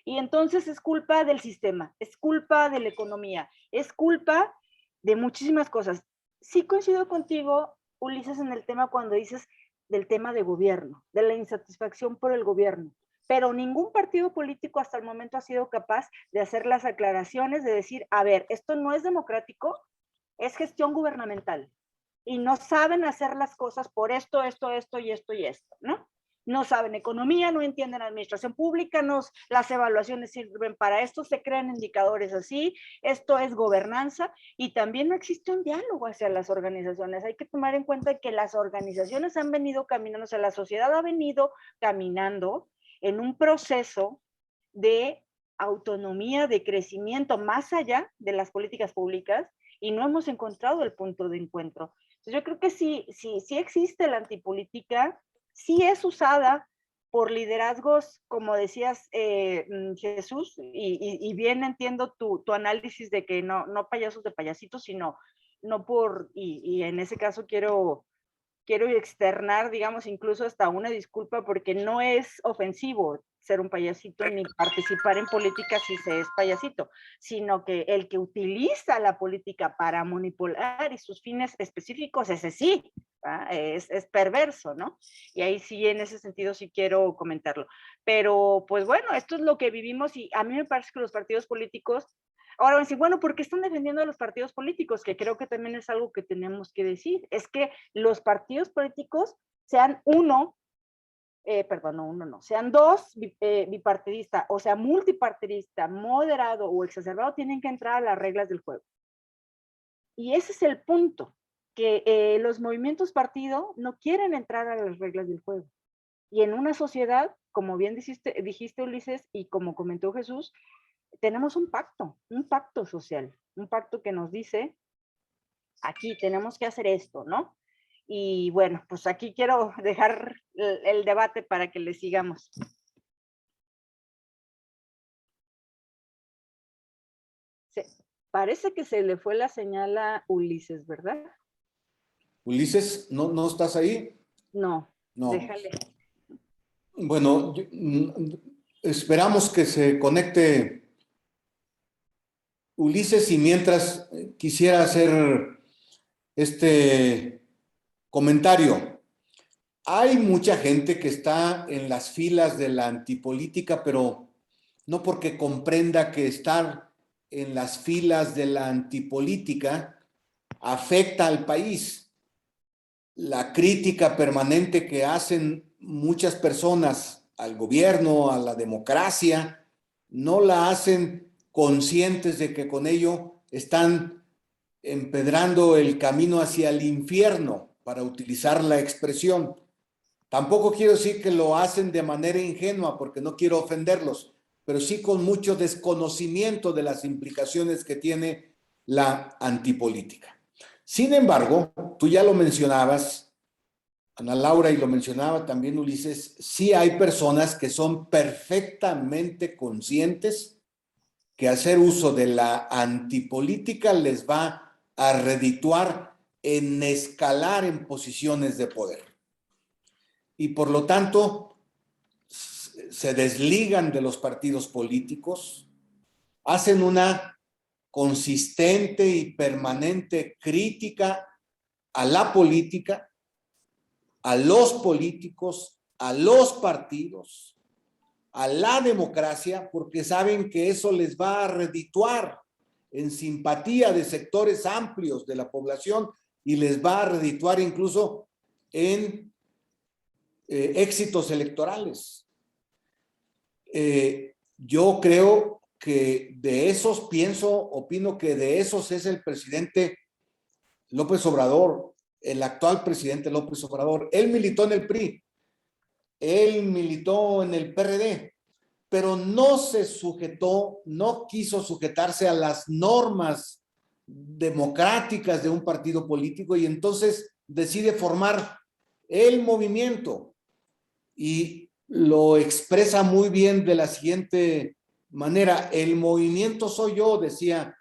Y entonces es culpa del sistema, es culpa de la economía, es culpa de muchísimas cosas. Sí coincido contigo, Ulises, en el tema cuando dices del tema de gobierno, de la insatisfacción por el gobierno, pero ningún partido político hasta el momento ha sido capaz de hacer las aclaraciones, de decir, a ver, esto no es democrático, es gestión gubernamental, y no saben hacer las cosas por esto, esto y esto, ¿no? No saben economía, no entienden administración pública, las evaluaciones sirven para esto, se crean indicadores así, esto es gobernanza, y también no existe un diálogo hacia las organizaciones. Hay que tomar en cuenta que las organizaciones han venido caminando, o sea, la sociedad ha venido caminando en un proceso de autonomía, de crecimiento más allá de las políticas públicas, y no hemos encontrado el punto de encuentro. Entonces, yo creo que sí existe la antipolítica, sí es usada por liderazgos, como decías, Jesús, y bien entiendo tu análisis de que no payasos de payasitos, sino no por, y en ese caso quiero externar, digamos, incluso hasta una disculpa, porque no es ofensivo ser un payasito ni participar en política si se es payasito, sino que el que utiliza la política para manipular y sus fines específicos, ese sí, es perverso, ¿no? Y ahí sí, en ese sentido sí quiero comentarlo. Pero, pues bueno, esto es lo que vivimos, y a mí me parece que los partidos políticos, ahora van a decir, bueno, ¿por qué están defendiendo a los partidos políticos? Que creo que también es algo que tenemos que decir. Es que los partidos políticos sean sean dos bipartidista, o sea, multipartidista, moderado o exacerbado, tienen que entrar a las reglas del juego. Y ese es el punto, que los movimientos partido no quieren entrar a las reglas del juego. Y en una sociedad, como bien dijiste Ulises, y como comentó Jesús, tenemos un pacto social, un pacto que nos dice, aquí tenemos que hacer esto, ¿no? Y bueno, pues aquí quiero dejar el debate para que le sigamos. Parece que se le fue la señal a Ulises, ¿verdad? Ulises, ¿no estás ahí? No, No. déjale. Bueno, esperamos que se conecte Ulises, y mientras quisiera hacer este comentario. Hay mucha gente que está en las filas de la antipolítica, pero no porque comprenda que estar en las filas de la antipolítica afecta al país. La crítica permanente que hacen muchas personas al gobierno, a la democracia, no la hacen conscientes de que con ello están empedrando el camino hacia el infierno, para utilizar la expresión. Tampoco quiero decir que lo hacen de manera ingenua, porque no quiero ofenderlos, pero sí con mucho desconocimiento de las implicaciones que tiene la antipolítica. Sin embargo, tú ya lo mencionabas, Ana Laura, y lo mencionaba también Ulises, sí hay personas que son perfectamente conscientes que hacer uso de la antipolítica les va a redituar en escalar en posiciones de poder. Y por lo tanto, se desligan de los partidos políticos, hacen una consistente y permanente crítica a la política, a los políticos, a los partidos, a la democracia, porque saben que eso les va a redituar en simpatía de sectores amplios de la población y les va a redituar incluso en éxitos electorales. Yo creo que de esos, opino que de esos es el presidente López Obrador, el actual presidente López Obrador. Él militó en el PRI, él militó en el PRD, pero no se sujetó, no quiso sujetarse a las normas democráticas de un partido político y entonces decide formar el movimiento y lo expresa muy bien de la siguiente manera: el movimiento soy yo, decía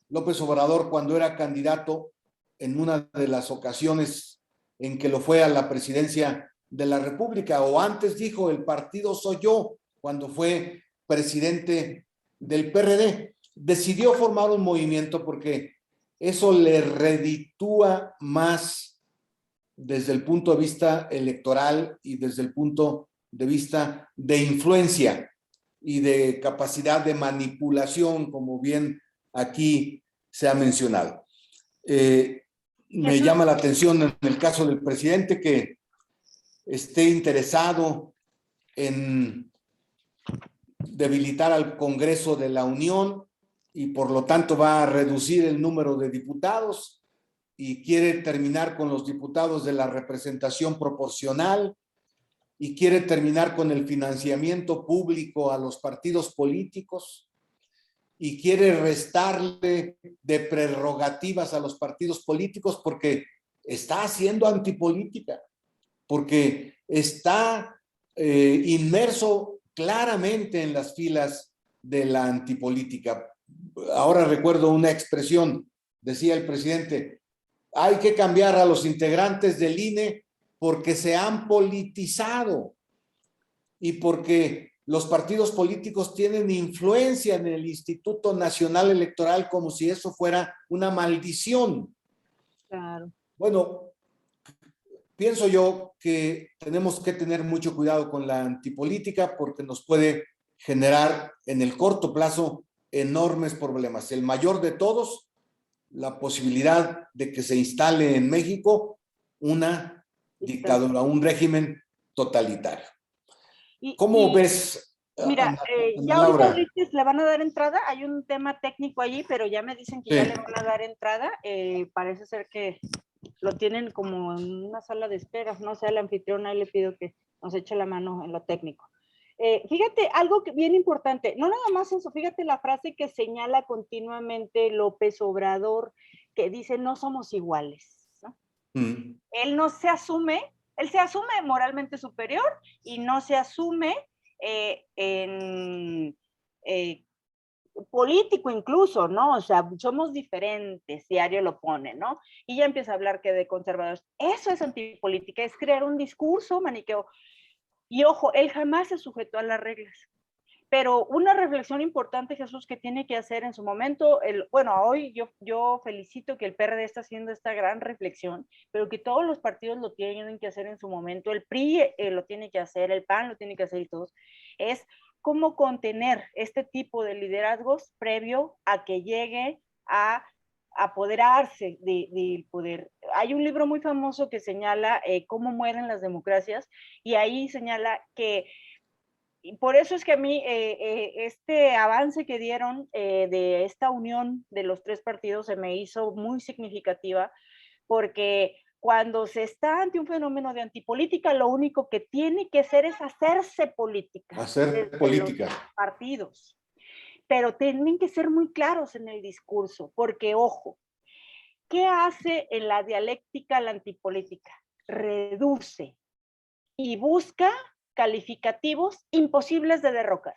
López Obrador cuando era candidato en una de las ocasiones en que lo fue a la presidencia de la República, o antes dijo el partido soy yo cuando fue presidente del PRD. Decidió formar un movimiento porque eso le reditúa más desde el punto de vista electoral y desde el punto de vista de influencia y de capacidad de manipulación, como bien aquí se ha mencionado. Me llama la atención en el caso del presidente que esté interesado en debilitar al Congreso de la Unión y por lo tanto va a reducir el número de diputados y quiere terminar con los diputados de la representación proporcional y quiere terminar con el financiamiento público a los partidos políticos y quiere restarle de prerrogativas a los partidos políticos porque está haciendo antipolítica, porque está inmerso claramente en las filas de la antipolítica. Ahora recuerdo una expresión, decía el presidente: hay que cambiar a los integrantes del INE porque se han politizado y porque los partidos políticos tienen influencia en el Instituto Nacional Electoral como si eso fuera una maldición. Claro. Bueno, pienso yo que tenemos que tener mucho cuidado con la antipolítica porque nos puede generar en el corto plazo enormes problemas. El mayor de todos, la posibilidad de que se instale en México una dictadura, un régimen totalitario. ¿Cómo ves, Mira, Ana ya Laura? ahorita Ulises le van a dar entrada, hay un tema técnico allí, pero ya me dicen que Sí. ya le van a dar entrada, parece ser que lo tienen como en una sala de espera, no sé, al anfitrión ahí le pido que nos eche la mano en lo técnico. Fíjate, algo que bien importante, no nada más eso, fíjate la frase que señala continuamente López Obrador, que dice no somos iguales, ¿no? Él no se asume, él se asume moralmente superior y no se asume político incluso, ¿no? O sea, somos diferentes, diario lo pone, ¿no? Y ya empieza a hablar que de conservadores. Eso es antipolítica, es crear un discurso maniqueo. Y ojo, él jamás se sujetó a las reglas. Pero una reflexión importante, Jesús, que tiene que hacer en su momento, bueno, hoy yo felicito que el PRD está haciendo esta gran reflexión, pero que todos los partidos lo tienen que hacer en su momento, el PRI lo tiene que hacer, el PAN lo tiene que hacer y todos, es cómo contener este tipo de liderazgos previo a que llegue a apoderarse del poder. Hay un libro muy famoso que señala cómo mueren las democracias y ahí señala que y por eso es que a mí este avance que dieron de esta unión de los tres partidos se me hizo muy significativa, porque cuando se está ante un fenómeno de antipolítica, lo único que tiene que hacer es hacerse política. Hacer política. Los partidos. Pero tienen que ser muy claros en el discurso, porque, ojo, ¿qué hace en la dialéctica la antipolítica? Reduce y busca calificativos imposibles de derrocar.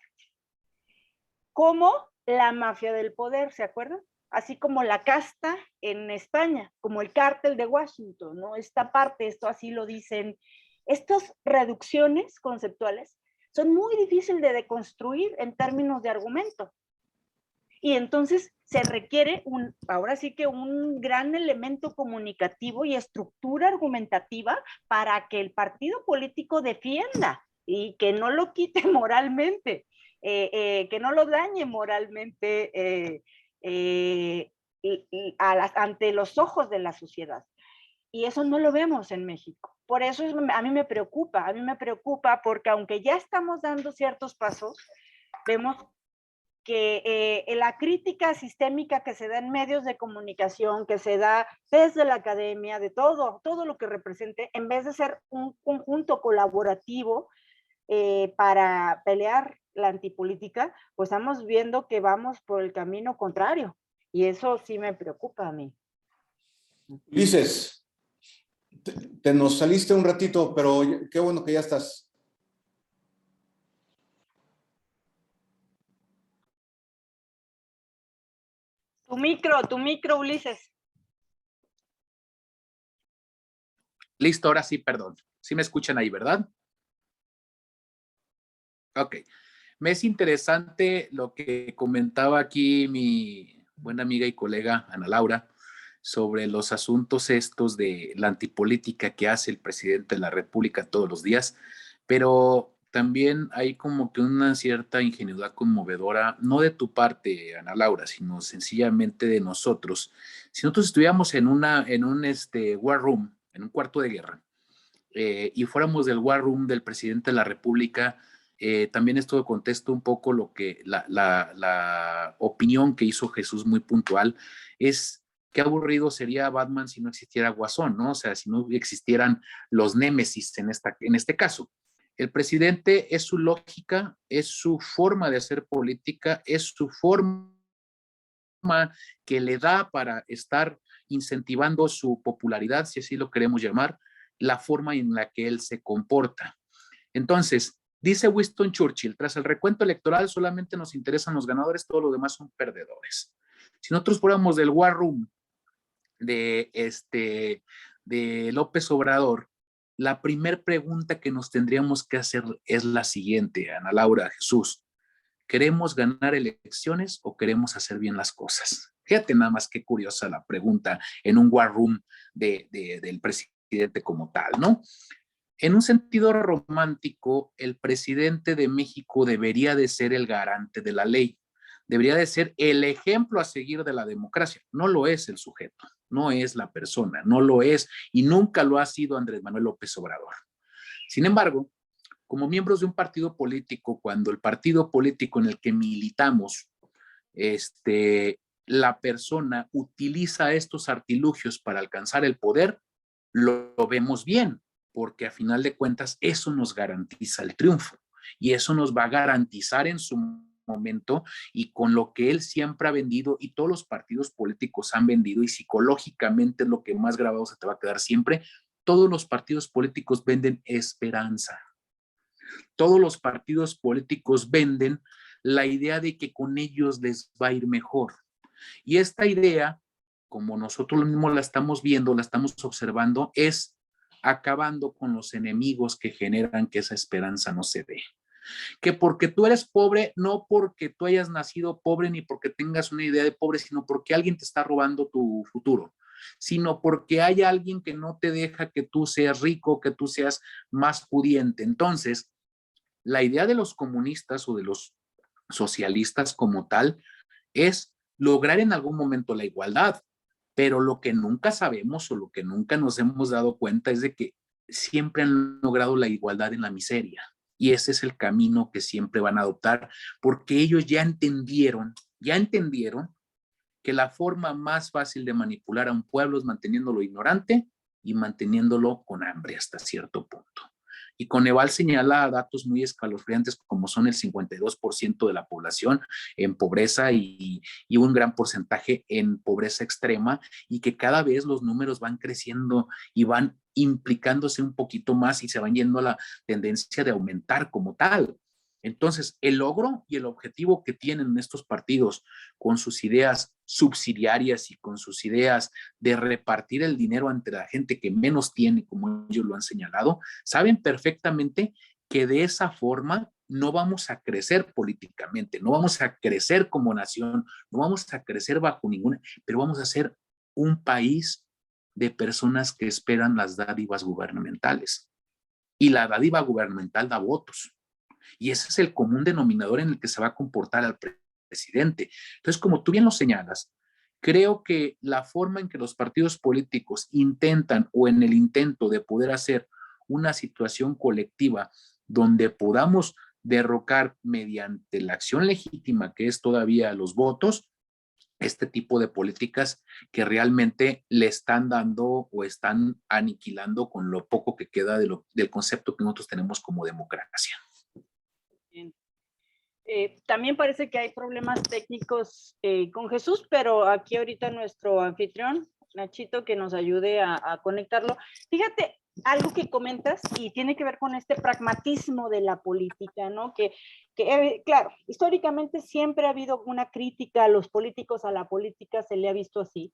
Como la mafia del poder, ¿se acuerdan? Así como la casta en España, como el cártel de Washington, ¿no? Esta parte, esto así lo dicen. Estas reducciones conceptuales son muy difíciles de deconstruir en términos de argumento. Y entonces se requiere ahora sí que un gran elemento comunicativo y estructura argumentativa para que el partido político defienda y que no lo quite moralmente, que no lo dañe moralmente ante los ojos de la sociedad. Y eso no lo vemos en México. Por eso a mí me preocupa porque aunque ya estamos dando ciertos pasos, vemos que la crítica sistémica que se da en medios de comunicación, que se da desde la academia, de todo lo que represente, en vez de ser un conjunto colaborativo para pelear la antipolítica, pues estamos viendo que vamos por el camino contrario. Y eso sí me preocupa a mí. Ulises, te nos saliste un ratito, pero qué bueno que ya estás. Tu micro, Ulises. Listo, ahora sí, perdón. Sí me escuchan ahí, ¿verdad? Ok. Me es interesante lo que comentaba aquí mi buena amiga y colega Ana Laura sobre los asuntos estos de la antipolítica que hace el presidente de la República todos los días, pero también hay como que una cierta ingenuidad conmovedora, no de tu parte, Ana Laura, sino sencillamente de nosotros. Si nosotros estuviéramos en un war room, en un cuarto de guerra, y fuéramos del war room del presidente de la República, también esto contesta un poco lo que la opinión que hizo Jesús muy puntual, es qué aburrido sería Batman si no existiera Guasón, ¿no? O sea, si no existieran los némesis en este caso. El presidente es su lógica, es su forma de hacer política, es su forma que le da para estar incentivando su popularidad, si así lo queremos llamar, la forma en la que él se comporta. Entonces, dice Winston Churchill, tras el recuento electoral solamente nos interesan los ganadores, todos los demás son perdedores. Si nosotros fuéramos del War Room de López Obrador, la primera pregunta que nos tendríamos que hacer es la siguiente, Ana Laura, Jesús. ¿Queremos ganar elecciones o queremos hacer bien las cosas? Fíjate nada más qué curiosa la pregunta en un war room del presidente como tal, ¿no? En un sentido romántico, el presidente de México debería de ser el garante de la ley, debería de ser el ejemplo a seguir de la democracia. No lo es el sujeto, no es la persona, no lo es y nunca lo ha sido Andrés Manuel López Obrador. Sin embargo, como miembros de un partido político, cuando el partido político en el que militamos, la persona utiliza estos artilugios para alcanzar el poder, lo vemos bien, porque a final de cuentas eso nos garantiza el triunfo y eso nos va a garantizar en su momento y con lo que él siempre ha vendido y todos los partidos políticos han vendido y psicológicamente es lo que más grabado se te va a quedar siempre. Todos los partidos políticos venden esperanza. Todos los partidos políticos venden la idea de que con ellos les va a ir mejor. Y esta idea, como nosotros mismos la estamos viendo, la estamos observando, es acabando con los enemigos que generan que esa esperanza no se dé. Que porque tú eres pobre, no porque tú hayas nacido pobre ni porque tengas una idea de pobre, sino porque alguien te está robando tu futuro, sino porque hay alguien que no te deja que tú seas rico, que tú seas más pudiente. Entonces, la idea de los comunistas o de los socialistas como tal es lograr en algún momento la igualdad, pero lo que nunca sabemos o lo que nunca nos hemos dado cuenta es de que siempre han logrado la igualdad en la miseria Y ese es el camino que siempre van a adoptar, porque ellos ya entendieron que la forma más fácil de manipular a un pueblo es manteniéndolo ignorante y manteniéndolo con hambre hasta cierto punto. Y Coneval señala datos muy escalofriantes como son el 52% de la población en pobreza y un gran porcentaje en pobreza extrema, y que cada vez los números van creciendo y van implicándose un poquito más y se van yendo a la tendencia de aumentar como tal. Entonces, el logro y el objetivo que tienen estos partidos con sus ideas subsidiarias y con sus ideas de repartir el dinero entre la gente que menos tiene, como ellos lo han señalado, saben perfectamente que de esa forma no vamos a crecer políticamente, no vamos a crecer como nación, no vamos a crecer bajo ninguna, pero vamos a ser un país de personas que esperan las dádivas gubernamentales. Y la dádiva gubernamental da votos. Y ese es el común denominador en el que se va a comportar al presidente. Entonces, como tú bien lo señalas, creo que la forma en que los partidos políticos intentan, o en el intento de poder hacer una situación colectiva donde podamos derrocar mediante la acción legítima, que es todavía los votos, este tipo de políticas que realmente le están dando o están aniquilando con lo poco que queda del concepto que nosotros tenemos como democracia. Bien. También parece que hay problemas técnicos con Jesús, pero aquí ahorita nuestro anfitrión, Nachito, que nos ayude a conectarlo. Fíjate, algo que comentas y tiene que ver con este pragmatismo de la política, ¿no? Claro, históricamente siempre ha habido una crítica a los políticos, a la política se le ha visto así,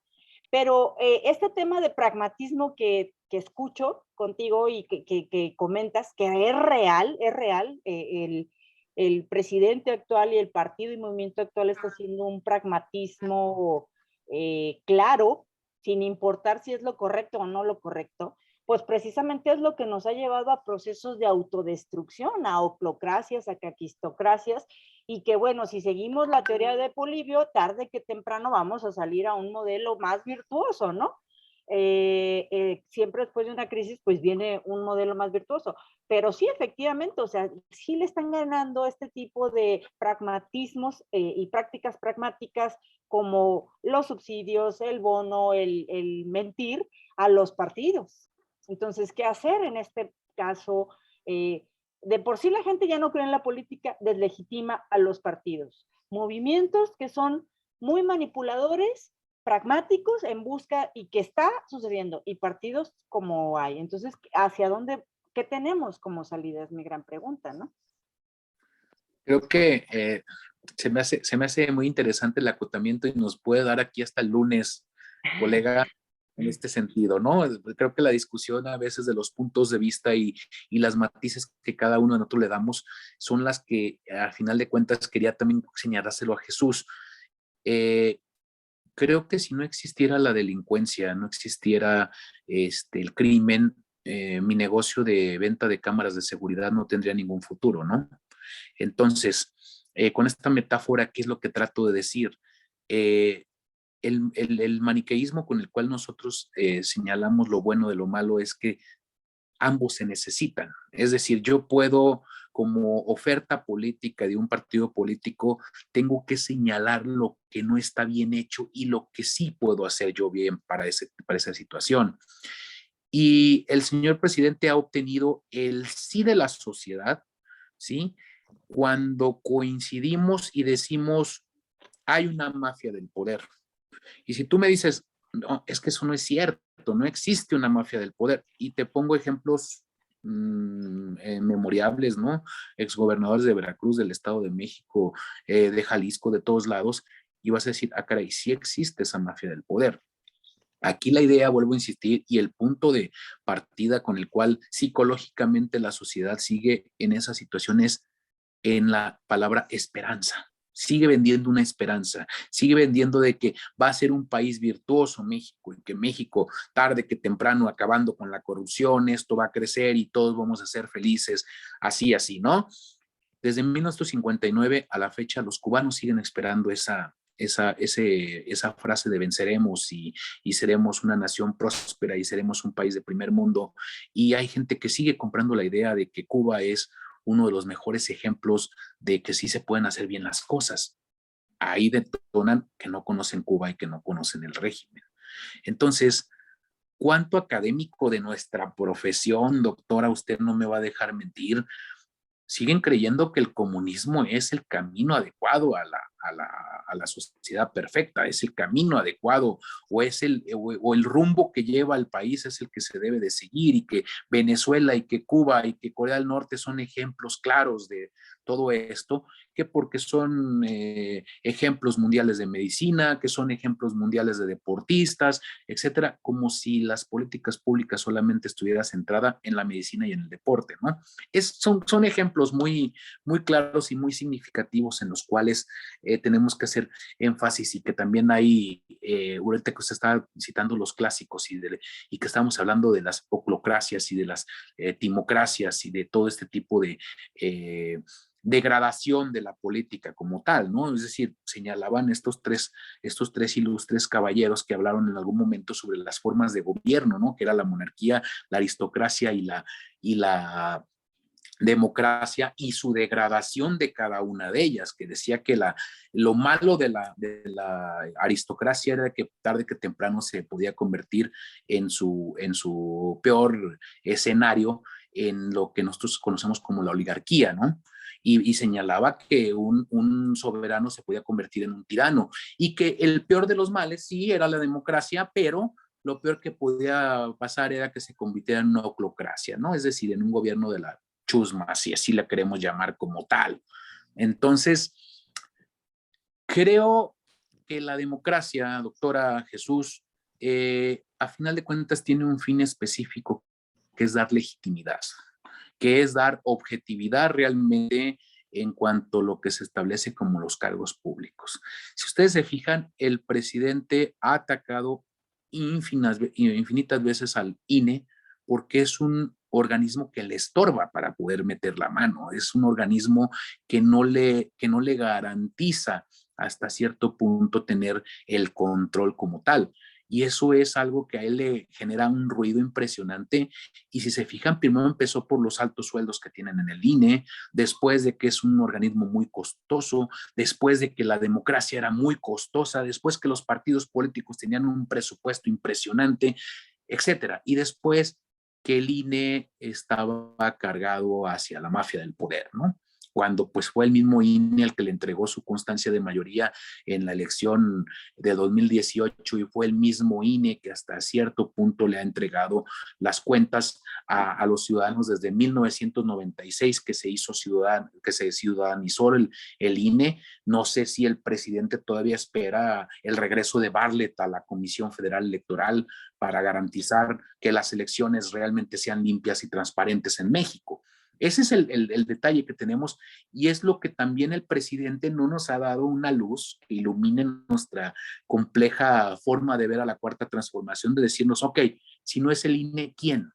pero este tema de pragmatismo que escucho contigo y que comentas, que es real, el presidente actual y el partido y movimiento actual está haciendo un pragmatismo claro, sin importar si es lo correcto o no lo correcto, pues precisamente es lo que nos ha llevado a procesos de autodestrucción, a oclocracias, a caquistocracias, y que bueno, si seguimos la teoría de Polibio, tarde que temprano vamos a salir a un modelo más virtuoso, ¿no? Siempre después de una crisis, pues viene un modelo más virtuoso. Pero sí, efectivamente, o sea, sí le están ganando este tipo de pragmatismos y prácticas pragmáticas como los subsidios, el bono, el mentir a los partidos. Entonces, ¿qué hacer en este caso? De por sí la gente ya no cree en la política, deslegitima a los partidos. Movimientos que son muy manipuladores, pragmáticos en busca y que está sucediendo, y partidos como hay. Entonces, ¿hacia dónde? ¿Qué tenemos como salida? Es mi gran pregunta, ¿no? Creo que se me hace muy interesante el acotamiento y nos puede dar aquí hasta el lunes, colega, en este sentido, ¿no? Creo que la discusión a veces de los puntos de vista y las matices que cada uno de nosotros le damos son las que, al final de cuentas, quería también señalárselo a Jesús. Creo que si no existiera la delincuencia, no existiera el crimen, mi negocio de venta de cámaras de seguridad no tendría ningún futuro, ¿no? Entonces, con esta metáfora, ¿qué es lo que trato de decir? El maniqueísmo con el cual nosotros señalamos lo bueno de lo malo es que ambos se necesitan. Es decir, yo puedo, como oferta política de un partido político, tengo que señalar lo que no está bien hecho y lo que sí puedo hacer yo bien para esa situación. Y el señor presidente ha obtenido el sí de la sociedad, ¿sí? Cuando coincidimos y decimos, hay una mafia del poder. Y si tú me dices, no, es que eso no es cierto, no existe una mafia del poder, y te pongo ejemplos memorables, ¿no? Exgobernadores de Veracruz, del Estado de México, de Jalisco, de todos lados, y vas a decir, ah, caray, sí existe esa mafia del poder. Aquí la idea, vuelvo a insistir, y el punto de partida con el cual psicológicamente la sociedad sigue en esa situación es en la palabra esperanza. Sigue vendiendo una esperanza, sigue vendiendo de que va a ser un país virtuoso México, y que México, tarde que temprano, acabando con la corrupción, esto va a crecer y todos vamos a ser felices, así, ¿no? Desde 1959 a la fecha, los cubanos siguen esperando esa frase de venceremos y seremos una nación próspera y seremos un país de primer mundo, y hay gente que sigue comprando la idea de que Cuba es uno de los mejores ejemplos de que sí se pueden hacer bien las cosas. Ahí detonan que no conocen Cuba y que no conocen el régimen. Entonces, ¿cuánto académico de nuestra profesión, doctora, usted no me va a dejar mentir, siguen creyendo que el comunismo es el camino adecuado a la sociedad perfecta, es el camino adecuado o el rumbo que lleva al país es el que se debe de seguir, y que Venezuela y que Cuba y que Corea del Norte son ejemplos claros de todo esto, que porque son ejemplos mundiales de medicina, que son ejemplos mundiales de deportistas, etcétera, como si las políticas públicas solamente estuvieran centradas en la medicina y en el deporte, ¿no? Son ejemplos muy, muy claros y muy significativos en los cuales tenemos que hacer énfasis, y que también hay, ahorita que usted está citando los clásicos y que estamos hablando de las oclocracias y de las timocracias y de todo este tipo de degradación de la política como tal, ¿no? Es decir, señalaban estos tres ilustres caballeros que hablaron en algún momento sobre las formas de gobierno, ¿no? Que era la monarquía, la aristocracia y la democracia, y su degradación de cada una de ellas, que decía que lo malo de la aristocracia era que tarde que temprano se podía convertir en su peor escenario en lo que nosotros conocemos como la oligarquía, ¿no? Y señalaba que un soberano se podía convertir en un tirano, y que el peor de los males sí era la democracia, pero lo peor que podía pasar era que se convirtiera en una oclocracia, ¿no? Es decir, en un gobierno de la chusma, si así la queremos llamar como tal. Entonces, creo que la democracia, doctora Jesús, a final de cuentas tiene un fin específico, que es dar legitimidad, que es dar objetividad realmente en cuanto a lo que se establece como los cargos públicos. Si ustedes se fijan, el presidente ha atacado infinitas veces al INE porque es un organismo que le estorba para poder meter la mano, es un organismo que no le garantiza hasta cierto punto tener el control como tal. Y eso es algo que a él le genera un ruido impresionante. Y si se fijan, primero empezó por los altos sueldos que tienen en el INE, después de que es un organismo muy costoso, después de que la democracia era muy costosa, después que los partidos políticos tenían un presupuesto impresionante, etcétera. Y después que el INE estaba cargado hacia la mafia del poder, ¿no? Cuando pues fue el mismo INE el que le entregó su constancia de mayoría en la elección de 2018, y fue el mismo INE que hasta cierto punto le ha entregado las cuentas a los ciudadanos desde 1996 que se ciudadanizó el INE. No sé si el presidente todavía espera el regreso de Bartlett a la Comisión Federal Electoral para garantizar que las elecciones realmente sean limpias y transparentes en México. Ese es el detalle que tenemos, y es lo que también el presidente no nos ha dado una luz que ilumine nuestra compleja forma de ver a la cuarta transformación, de decirnos, ok, si no es el INE, ¿quién?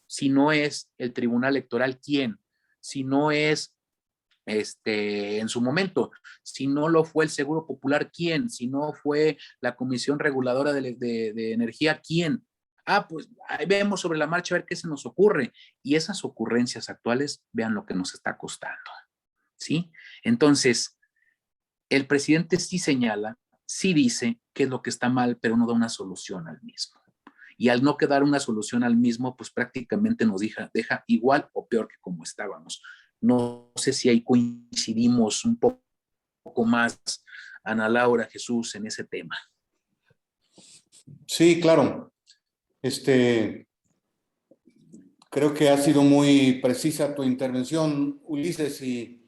Si no es el Tribunal Electoral, ¿quién? Si no es en su momento, si no lo fue el Seguro Popular, ¿quién? Si no fue la Comisión Reguladora de Energía, ¿quién? Pues ahí vemos sobre la marcha a ver qué se nos ocurre. Y esas ocurrencias actuales, vean lo que nos está costando, ¿sí? Entonces, el presidente sí señala, sí dice qué es lo que está mal, pero no da una solución al mismo. Y al no quedar una solución al mismo, pues prácticamente nos deja igual o peor que como estábamos. No sé si ahí coincidimos un poco más, Ana Laura, Jesús, en ese tema. Sí, claro. Creo que ha sido muy precisa tu intervención, Ulises, y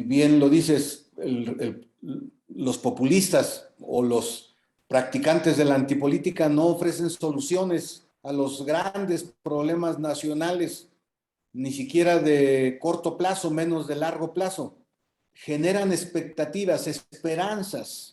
bien lo dices, los populistas o los practicantes de la antipolítica no ofrecen soluciones a los grandes problemas nacionales, ni siquiera de corto plazo, menos de largo plazo. Generan expectativas, esperanzas.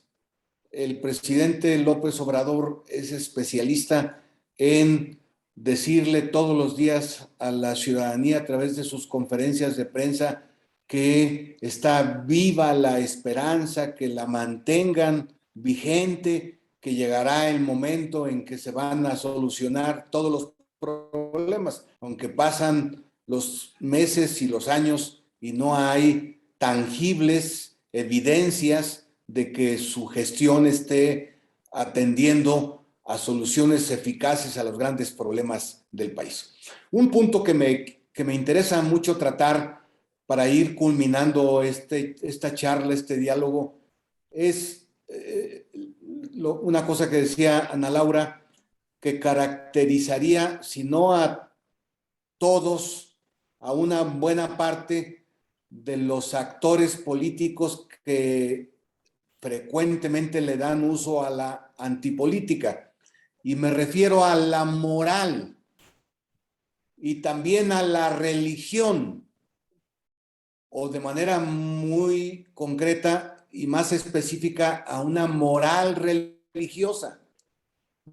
El presidente López Obrador es especialista en decirle todos los días a la ciudadanía a través de sus conferencias de prensa que está viva la esperanza, que la mantengan vigente, que llegará el momento en que se van a solucionar todos los problemas, aunque pasan los meses y los años y no hay tangibles evidencias de que su gestión esté atendiendo a soluciones eficaces a los grandes problemas del país. Un punto que me interesa mucho tratar para ir culminando esta charla, este diálogo, es una cosa que decía Ana Laura, que caracterizaría, si no a todos, a una buena parte de los actores políticos que frecuentemente le dan uso a la antipolítica. Y me refiero a la moral y también a la religión, o de manera muy concreta y más específica, a una moral religiosa.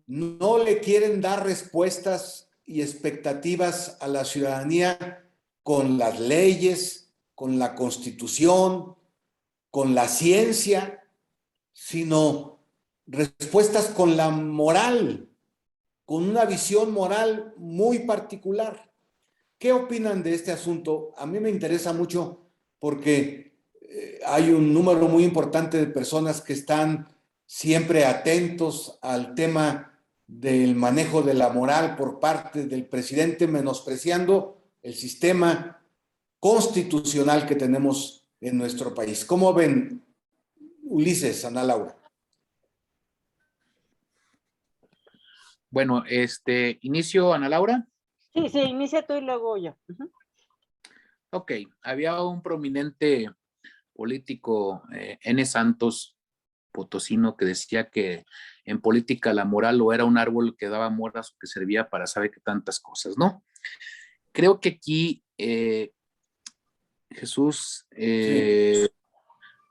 No le quieren dar respuestas y expectativas a la ciudadanía con las leyes, con la Constitución, con la ciencia, sino respuestas con la moral, con una visión moral muy particular. ¿Qué opinan de este asunto? A mí me interesa mucho porque hay un número muy importante de personas que están siempre atentos al tema del manejo de la moral por parte del presidente, menospreciando el sistema constitucional que tenemos en nuestro país. ¿Cómo ven, Ulises, Ana Laura? Bueno, inicio, Ana Laura. Sí, sí, inicia tú y luego yo. Ok, había un prominente político, N. Santos Potosino, que decía que en política la moral o era un árbol que daba moras o que servía para saber qué tantas cosas, ¿no? Creo que aquí, Jesús, Sí.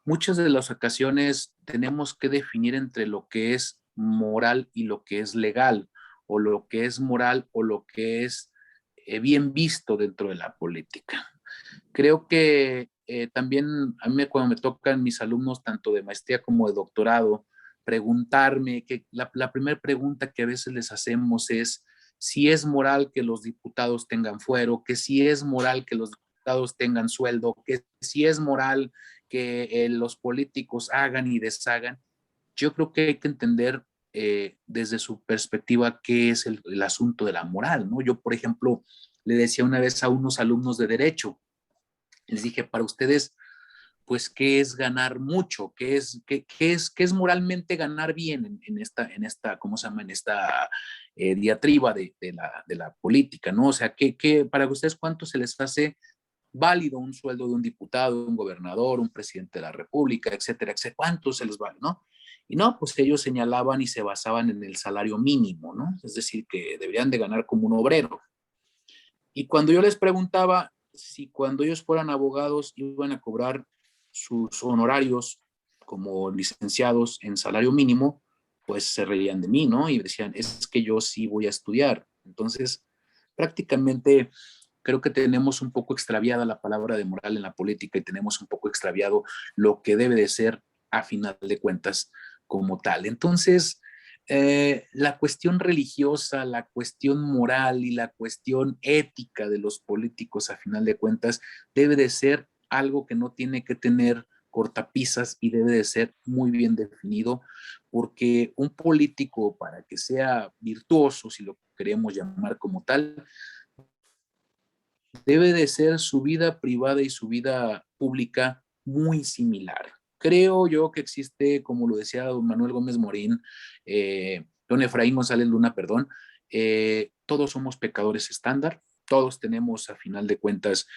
muchas de las ocasiones tenemos que definir entre lo que es moral y lo que es legal, o lo que es moral o lo que es bien visto dentro de la política. Creo que también a mí cuando me tocan mis alumnos, tanto de maestría como de doctorado, preguntarme, que la primera pregunta que a veces les hacemos es si es moral que los diputados tengan fuero, que si es moral que los diputados tengan sueldo, que si es moral que los políticos hagan y deshagan. Yo creo que hay que entender desde su perspectiva qué es el asunto de la moral, ¿no? Yo, por ejemplo, le decía una vez a unos alumnos de derecho, les dije, para ustedes, pues, ¿qué es ganar mucho? ¿Qué es moralmente ganar bien en esta, ¿cómo se llama? En esta diatriba de la política, ¿no? O sea, para ustedes cuánto se les hace válido un sueldo de un diputado, un gobernador, un presidente de la República, etcétera, etcétera? ¿Cuánto se les vale, no? Y no, pues ellos señalaban y se basaban en el salario mínimo, ¿no? Es decir, que deberían de ganar como un obrero. Y cuando yo les preguntaba si cuando ellos fueran abogados iban a cobrar sus honorarios como licenciados en salario mínimo, pues se reían de mí, ¿no? Y decían, es que yo sí voy a estudiar. Entonces, prácticamente creo que tenemos un poco extraviada la palabra de moral en la política y tenemos un poco extraviado lo que debe de ser a final de cuentas como tal. Entonces, la cuestión religiosa, la cuestión moral y la cuestión ética de los políticos a final de cuentas debe de ser algo que no tiene que tener cortapisas y debe de ser muy bien definido, porque un político, para que sea virtuoso, si lo queremos llamar como tal, debe de ser su vida privada y su vida pública muy similar. Creo yo que existe, como lo decía don Manuel Gómez Morín, don Efraín González Luna, perdón, todos somos pecadores estándar, todos tenemos a final de cuentas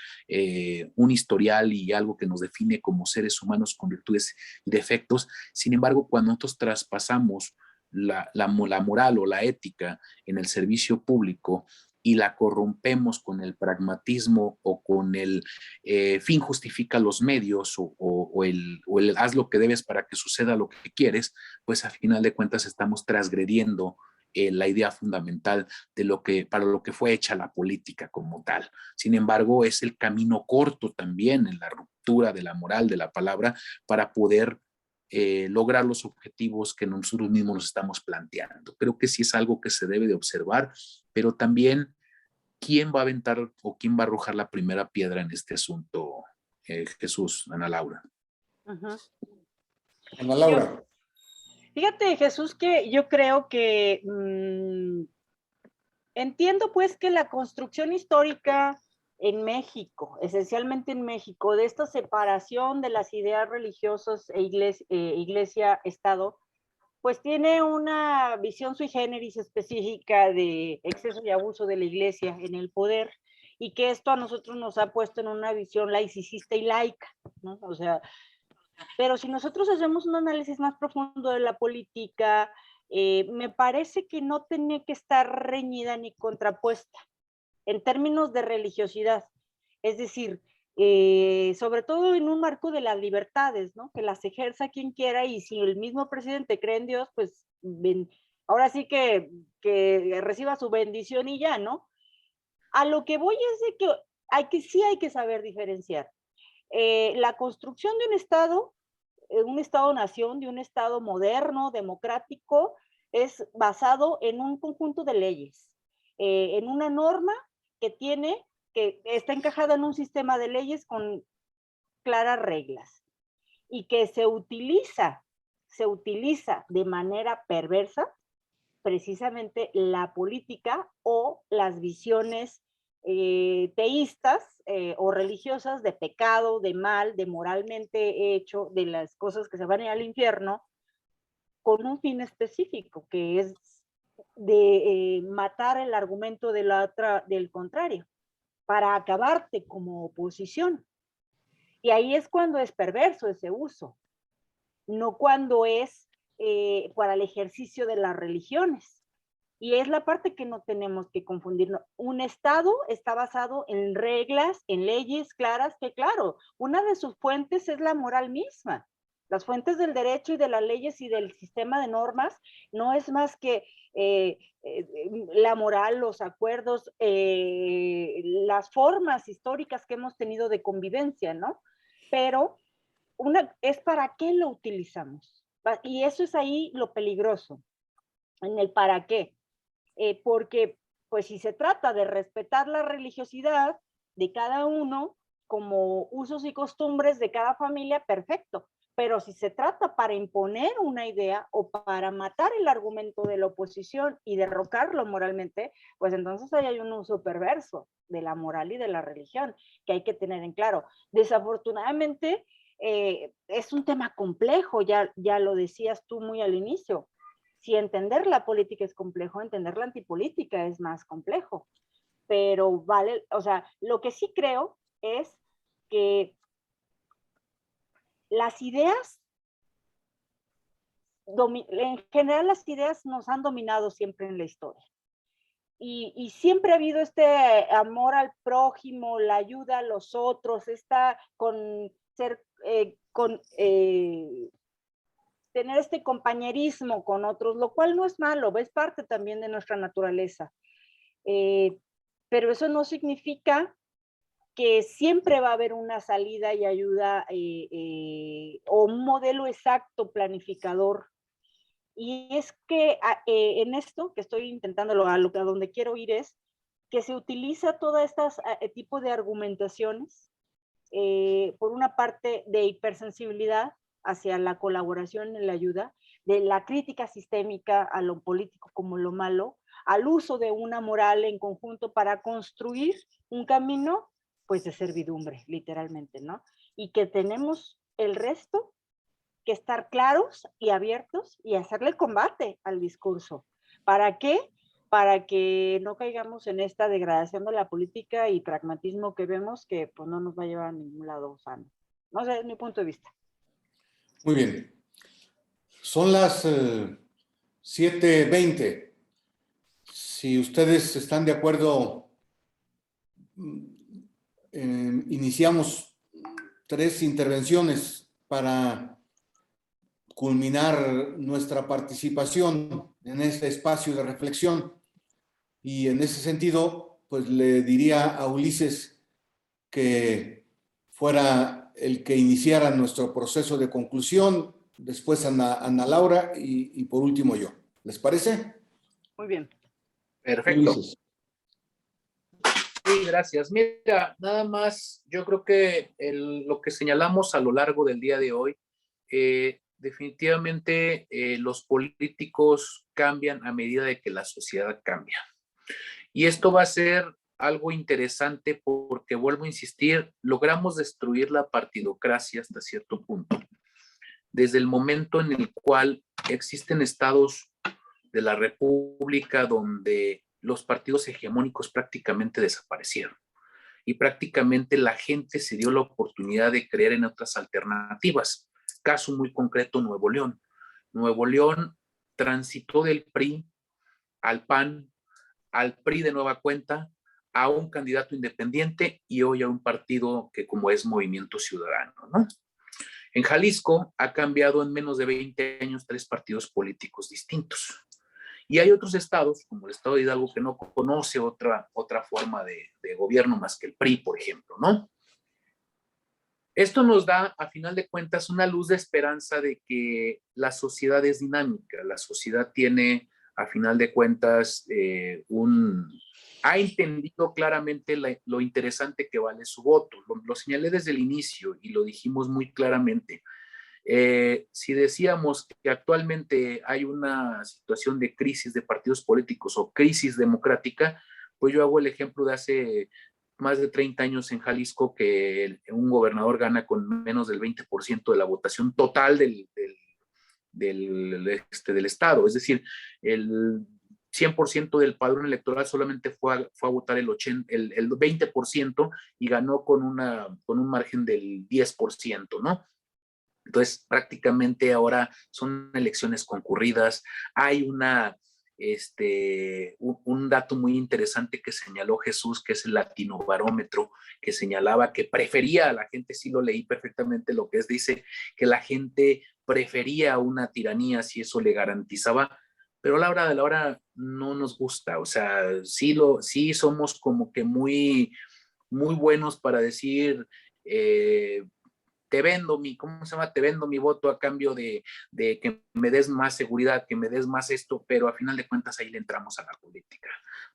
un historial y algo que nos define como seres humanos con virtudes y defectos. Sin embargo, cuando nosotros traspasamos la moral o la ética en el servicio público y la corrompemos con el pragmatismo o con el fin justifica los medios o el haz lo que debes para que suceda lo que quieres, pues a final de cuentas estamos transgrediendo la idea fundamental de para lo que fue hecha la política como tal. Sin embargo, es el camino corto también en la ruptura de la moral de la palabra para poder lograr los objetivos que nosotros mismos nos estamos planteando. Creo que sí es algo que se debe de observar, pero también ¿quién va a aventar o quién va a arrojar la primera piedra en este asunto, Jesús, Ana Laura? Ujú. Ana Laura. Fíjate, Jesús, que yo creo que entiendo pues que la construcción histórica en México, esencialmente en México, de esta separación de las ideas religiosas e iglesia-estado, pues tiene una visión sui generis específica de exceso y abuso de la iglesia en el poder, y que esto a nosotros nos ha puesto en una visión laicista y laica, ¿no? O sea, pero si nosotros hacemos un análisis más profundo de la política, me parece que no tiene que estar reñida ni contrapuesta en términos de religiosidad. Es decir, sobre todo en un marco de las libertades, ¿no? Que las ejerza quien quiera, y si el mismo presidente cree en Dios, pues ahora sí que reciba su bendición y ya, ¿no? A lo que voy es de que sí hay que saber diferenciar. La construcción de un Estado-nación, de un Estado moderno, democrático, es basado en un conjunto de leyes, en una norma que está encajada en un sistema de leyes con claras reglas, y que se utiliza de manera perversa precisamente la política o las visiones teístas o religiosas de pecado, de mal, de moralmente hecho, de las cosas que se van a ir al infierno, con un fin específico, que es de matar el argumento de del contrario, para acabarte como oposición. Y ahí es cuando es perverso ese uso, no cuando es para el ejercicio de las religiones. Y es la parte que no tenemos que confundir. Un Estado está basado en reglas, en leyes claras, que claro, una de sus fuentes es la moral misma. Las fuentes del derecho y de las leyes y del sistema de normas no es más que la moral, los acuerdos, las formas históricas que hemos tenido de convivencia, ¿no? Pero es para qué lo utilizamos. Y eso es ahí lo peligroso, en el para qué. Porque pues si se trata de respetar la religiosidad de cada uno como usos y costumbres de cada familia, perfecto. Pero si se trata para imponer una idea o para matar el argumento de la oposición y derrocarlo moralmente, pues entonces ahí hay un uso perverso de la moral y de la religión que hay que tener en claro. Desafortunadamente, es un tema complejo, ya lo decías tú muy al inicio. Si entender la política es complejo, entender la antipolítica es más complejo. Pero vale, o sea, lo que sí creo es que las ideas, en general las ideas nos han dominado siempre en la historia. Y siempre ha habido este amor al prójimo, la ayuda a los otros, tener este compañerismo con otros, lo cual no es malo, es parte también de nuestra naturaleza. Pero eso no significa que siempre va a haber una salida y ayuda o un modelo exacto planificador. Y es que en esto que estoy intentando, a donde quiero ir es que se utiliza todo este tipo de argumentaciones, por una parte de hipersensibilidad hacia la colaboración en la ayuda, de la crítica sistémica a lo político como lo malo, al uso de una moral en conjunto para construir un camino, pues de servidumbre, literalmente, ¿no? Y que tenemos el resto que estar claros y abiertos y hacerle combate al discurso. ¿Para qué? Para que no caigamos en esta degradación de la política y pragmatismo que vemos que pues no nos va a llevar a ningún lado sano. No sé, es mi punto de vista. Muy bien. Son las 7:20. Si ustedes están de acuerdo, iniciamos 3 intervenciones para culminar nuestra participación en este espacio de reflexión. Y en ese sentido, pues le diría a Ulises que fuera el que iniciara nuestro proceso de conclusión, después Ana Laura y por último yo. ¿Les parece? Muy bien. Perfecto. Ulises. gracias. Mira, nada más, yo creo que lo que señalamos a lo largo del día de hoy, definitivamente los políticos cambian a medida de que la sociedad cambia. Y esto va a ser algo interesante porque, vuelvo a insistir, logramos destruir la partidocracia hasta cierto punto. Desde el momento en el cual existen estados de la República donde los partidos hegemónicos prácticamente desaparecieron y prácticamente la gente se dio la oportunidad de creer en otras alternativas. Caso muy concreto, Nuevo León. Nuevo León transitó del PRI al PAN, al PRI de nueva cuenta, a un candidato independiente y hoy a un partido que como es Movimiento Ciudadano, ¿no? En Jalisco ha cambiado en menos de 20 años 3 partidos políticos distintos. Y hay otros estados, como el estado de Hidalgo, que no conoce otra forma de gobierno más que el PRI, por ejemplo, ¿no? Esto nos da, a final de cuentas, una luz de esperanza de que la sociedad es dinámica, la sociedad tiene, a final de cuentas, ha entendido claramente lo interesante que vale su voto. Lo señalé desde el inicio y lo dijimos muy claramente. Si decíamos que actualmente hay una situación de crisis de partidos políticos o crisis democrática, pues yo hago el ejemplo de hace más de 30 años en Jalisco que un gobernador gana con menos del 20% de la votación total del estado. Es decir, el 100% del padrón electoral solamente fue a votar el 20% y ganó con un margen del 10%, ¿no? Entonces, prácticamente ahora son elecciones concurridas. Hay un dato muy interesante que señaló Jesús, que es el latinobarómetro, que señalaba que prefería a la gente, sí lo leí perfectamente lo que dice que la gente prefería una tiranía si eso le garantizaba, pero a la hora de la hora no nos gusta. O sea, sí somos como que muy, muy buenos para decir, ¿cómo se llama? Te vendo mi voto a cambio de que me des más seguridad, que me des más esto, pero a final de cuentas ahí le entramos a la política.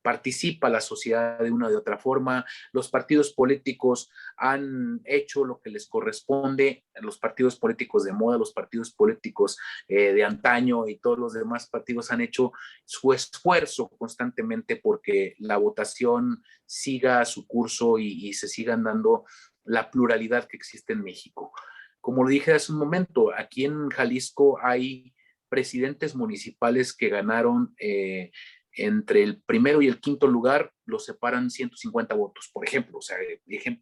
Participa la sociedad de una o de otra forma, los partidos políticos han hecho lo que les corresponde, los partidos políticos de moda, los partidos políticos de antaño y todos los demás partidos han hecho su esfuerzo constantemente porque la votación siga su curso y se sigan dando la pluralidad que existe en México. Como lo dije hace un momento, aquí en Jalisco hay presidentes municipales que ganaron entre el primero y el quinto lugar, los separan 150 votos, por ejemplo. O sea,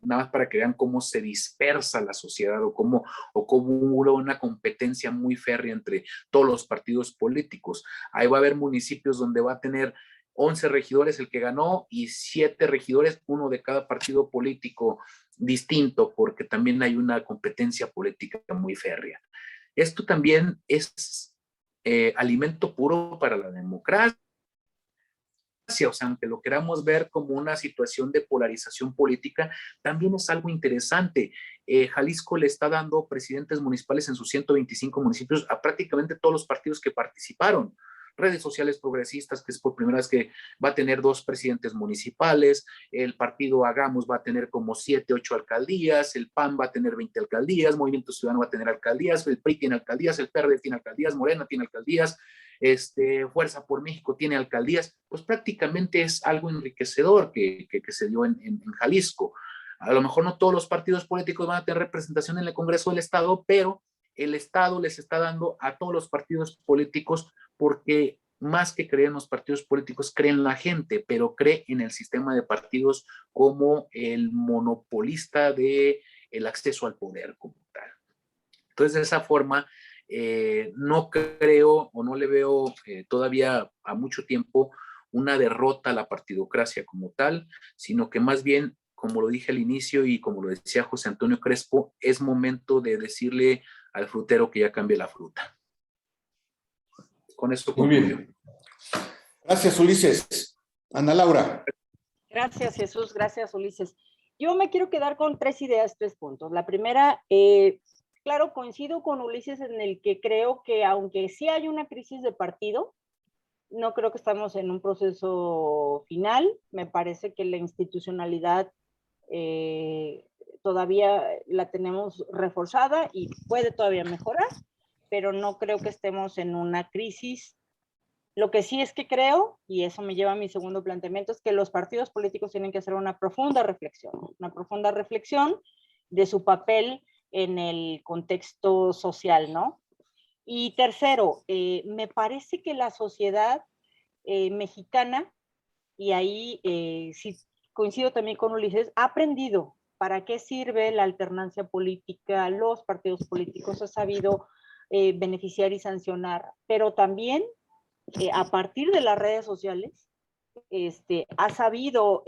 nada más para que vean cómo se dispersa la sociedad o cómo hubo una competencia muy férrea entre todos los partidos políticos. Ahí va a haber municipios donde va a tener 11 regidores el que ganó y 7 regidores, uno de cada partido político distinto, porque también hay una competencia política muy férrea. Esto también es alimento puro para la democracia. O sea, aunque lo queramos ver como una situación de polarización política, también es algo interesante. Jalisco le está dando presidentes municipales en sus 125 municipios a prácticamente todos los partidos que participaron. Redes sociales progresistas, que es por primera vez que va a tener 2 presidentes municipales, el partido Hagamos va a tener como 7, 8 alcaldías, el PAN va a tener 20 alcaldías, Movimiento Ciudadano va a tener alcaldías, el PRI tiene alcaldías, el PRD tiene alcaldías, Morena tiene alcaldías, Fuerza por México tiene alcaldías. Pues prácticamente es algo enriquecedor que se dio en Jalisco. A lo mejor no todos los partidos políticos van a tener representación en el Congreso del Estado, pero el Estado les está dando a todos los partidos políticos porque más que creer en los partidos políticos, cree en la gente, pero cree en el sistema de partidos como el monopolista del acceso al poder como tal. Entonces, de esa forma, no creo o no le veo todavía a mucho tiempo una derrota a la partidocracia como tal, sino que más bien, como lo dije al inicio y como lo decía José Antonio Crespo, es momento de decirle al frutero que ya cambie la fruta. Con eso concluyo. Muy bien. Gracias, Ulises. Ana Laura. Gracias, Jesús. Gracias, Ulises. Yo me quiero quedar con 3 ideas, 3 puntos. La primera, claro, coincido con Ulises en el que creo que aunque sí hay una crisis de partido, no creo que estamos en un proceso final. Me parece que la institucionalidad todavía la tenemos reforzada y puede todavía mejorar, pero no creo que estemos en una crisis. Lo que sí es que creo, y eso me lleva a mi segundo planteamiento, es que los partidos políticos tienen que hacer una profunda reflexión de su papel en el contexto social, ¿no? Y tercero, me parece que la sociedad mexicana, y ahí sí coincido también con Ulises, ha aprendido para qué sirve la alternancia política, los partidos políticos, ha sabido beneficiar y sancionar, pero también a partir de las redes sociales, ha sabido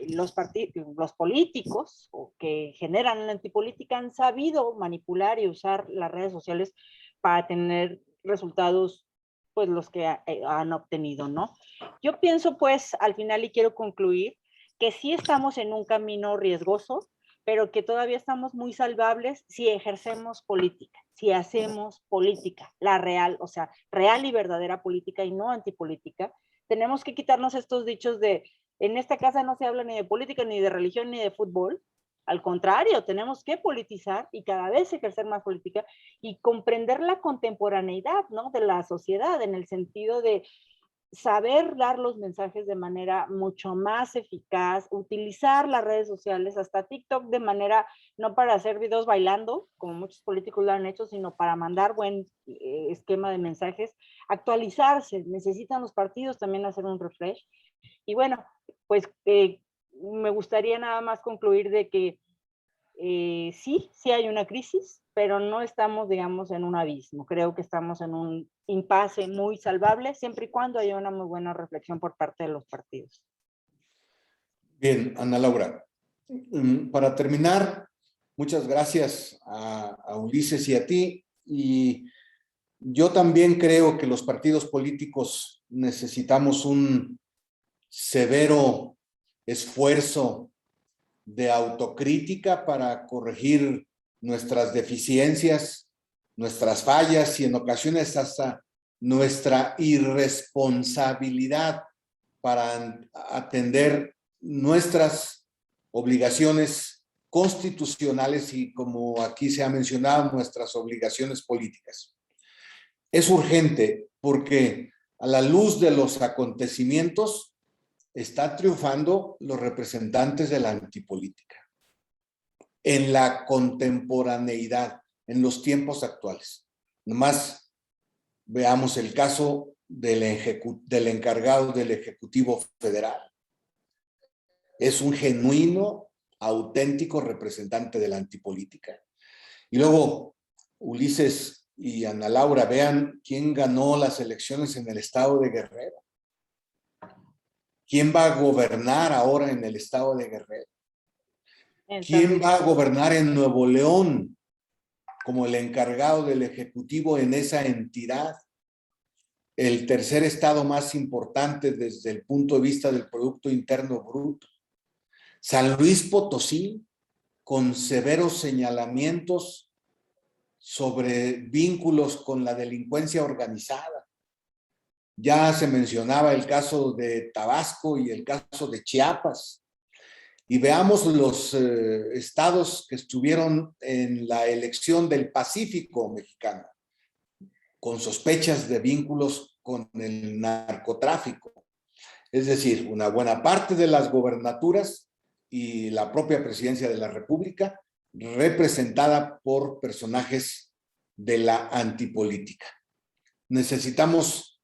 los políticos que generan la antipolítica han sabido manipular y usar las redes sociales para tener resultados, pues los que han obtenido, ¿no? Yo pienso, pues, al final, y quiero concluir, que sí estamos en un camino riesgoso, pero que todavía estamos muy salvables si ejercemos política, si hacemos política, la real, o sea, real y verdadera política y no antipolítica. Tenemos que quitarnos estos dichos de, en esta casa no se habla ni de política, ni de religión, ni de fútbol. Al contrario, tenemos que politizar y cada vez ejercer más política y comprender la contemporaneidad, ¿no?, de la sociedad, en el sentido de saber dar los mensajes de manera mucho más eficaz, utilizar las redes sociales, hasta TikTok, de manera, no para hacer videos bailando, como muchos políticos lo han hecho, sino para mandar buen esquema de mensajes, actualizarse. Necesitan los partidos también hacer un refresh. Y bueno, pues me gustaría nada más concluir de que sí hay una crisis, pero no estamos, digamos, en un abismo. Creo que estamos en un impasse muy salvable, siempre y cuando haya una muy buena reflexión por parte de los partidos. Bien, Ana Laura. Para terminar, muchas gracias a Ulises y a ti. Y yo también creo que los partidos políticos necesitamos un severo esfuerzo de autocrítica para corregir nuestras deficiencias, nuestras fallas y en ocasiones hasta nuestra irresponsabilidad para atender nuestras obligaciones constitucionales y, como aquí se ha mencionado, nuestras obligaciones políticas. Es urgente porque a la luz de los acontecimientos están triunfando los representantes de la antipolítica en la contemporaneidad, en los tiempos actuales. Nomás veamos el caso del encargado del Ejecutivo Federal. Es un genuino, auténtico representante de la antipolítica. Y luego, Ulises y Ana Laura, vean quién ganó las elecciones en el estado de Guerrero. ¿Quién va a gobernar ahora en el estado de Guerrero? ¿Quién va a gobernar en Nuevo León como el encargado del Ejecutivo en esa entidad? El tercer estado más importante desde el punto de vista del Producto Interno Bruto. San Luis Potosí, con severos señalamientos sobre vínculos con la delincuencia organizada. Ya se mencionaba el caso de Tabasco y el caso de Chiapas. Y veamos los estados que estuvieron en la elección del Pacífico mexicano, con sospechas de vínculos con el narcotráfico. Es decir, una buena parte de las gobernaturas y la propia presidencia de la República representada por personajes de la antipolítica. Necesitamos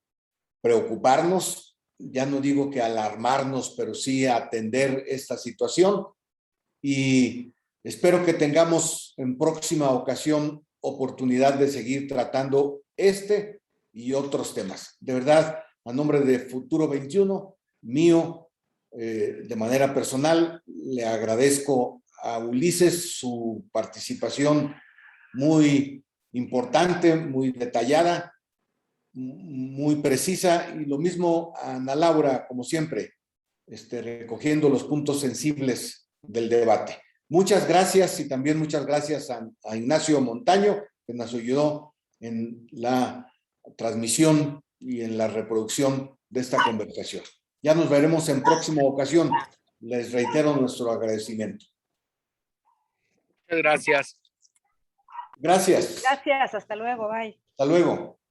preocuparnos, ya no digo que alarmarnos, pero sí atender esta situación, y espero que tengamos en próxima ocasión oportunidad de seguir tratando este y otros temas. De verdad, a nombre de Futuro 21, mío, de manera personal, le agradezco a Ulises su participación muy importante, muy detallada, muy precisa, y lo mismo a Ana Laura, como siempre, recogiendo los puntos sensibles del debate. Muchas gracias, y también muchas gracias a Ignacio Montaño, que nos ayudó en la transmisión y en la reproducción de esta conversación. Ya nos veremos en próxima ocasión. Les reitero nuestro agradecimiento. Muchas gracias. Gracias. Gracias, hasta luego, bye. Hasta luego.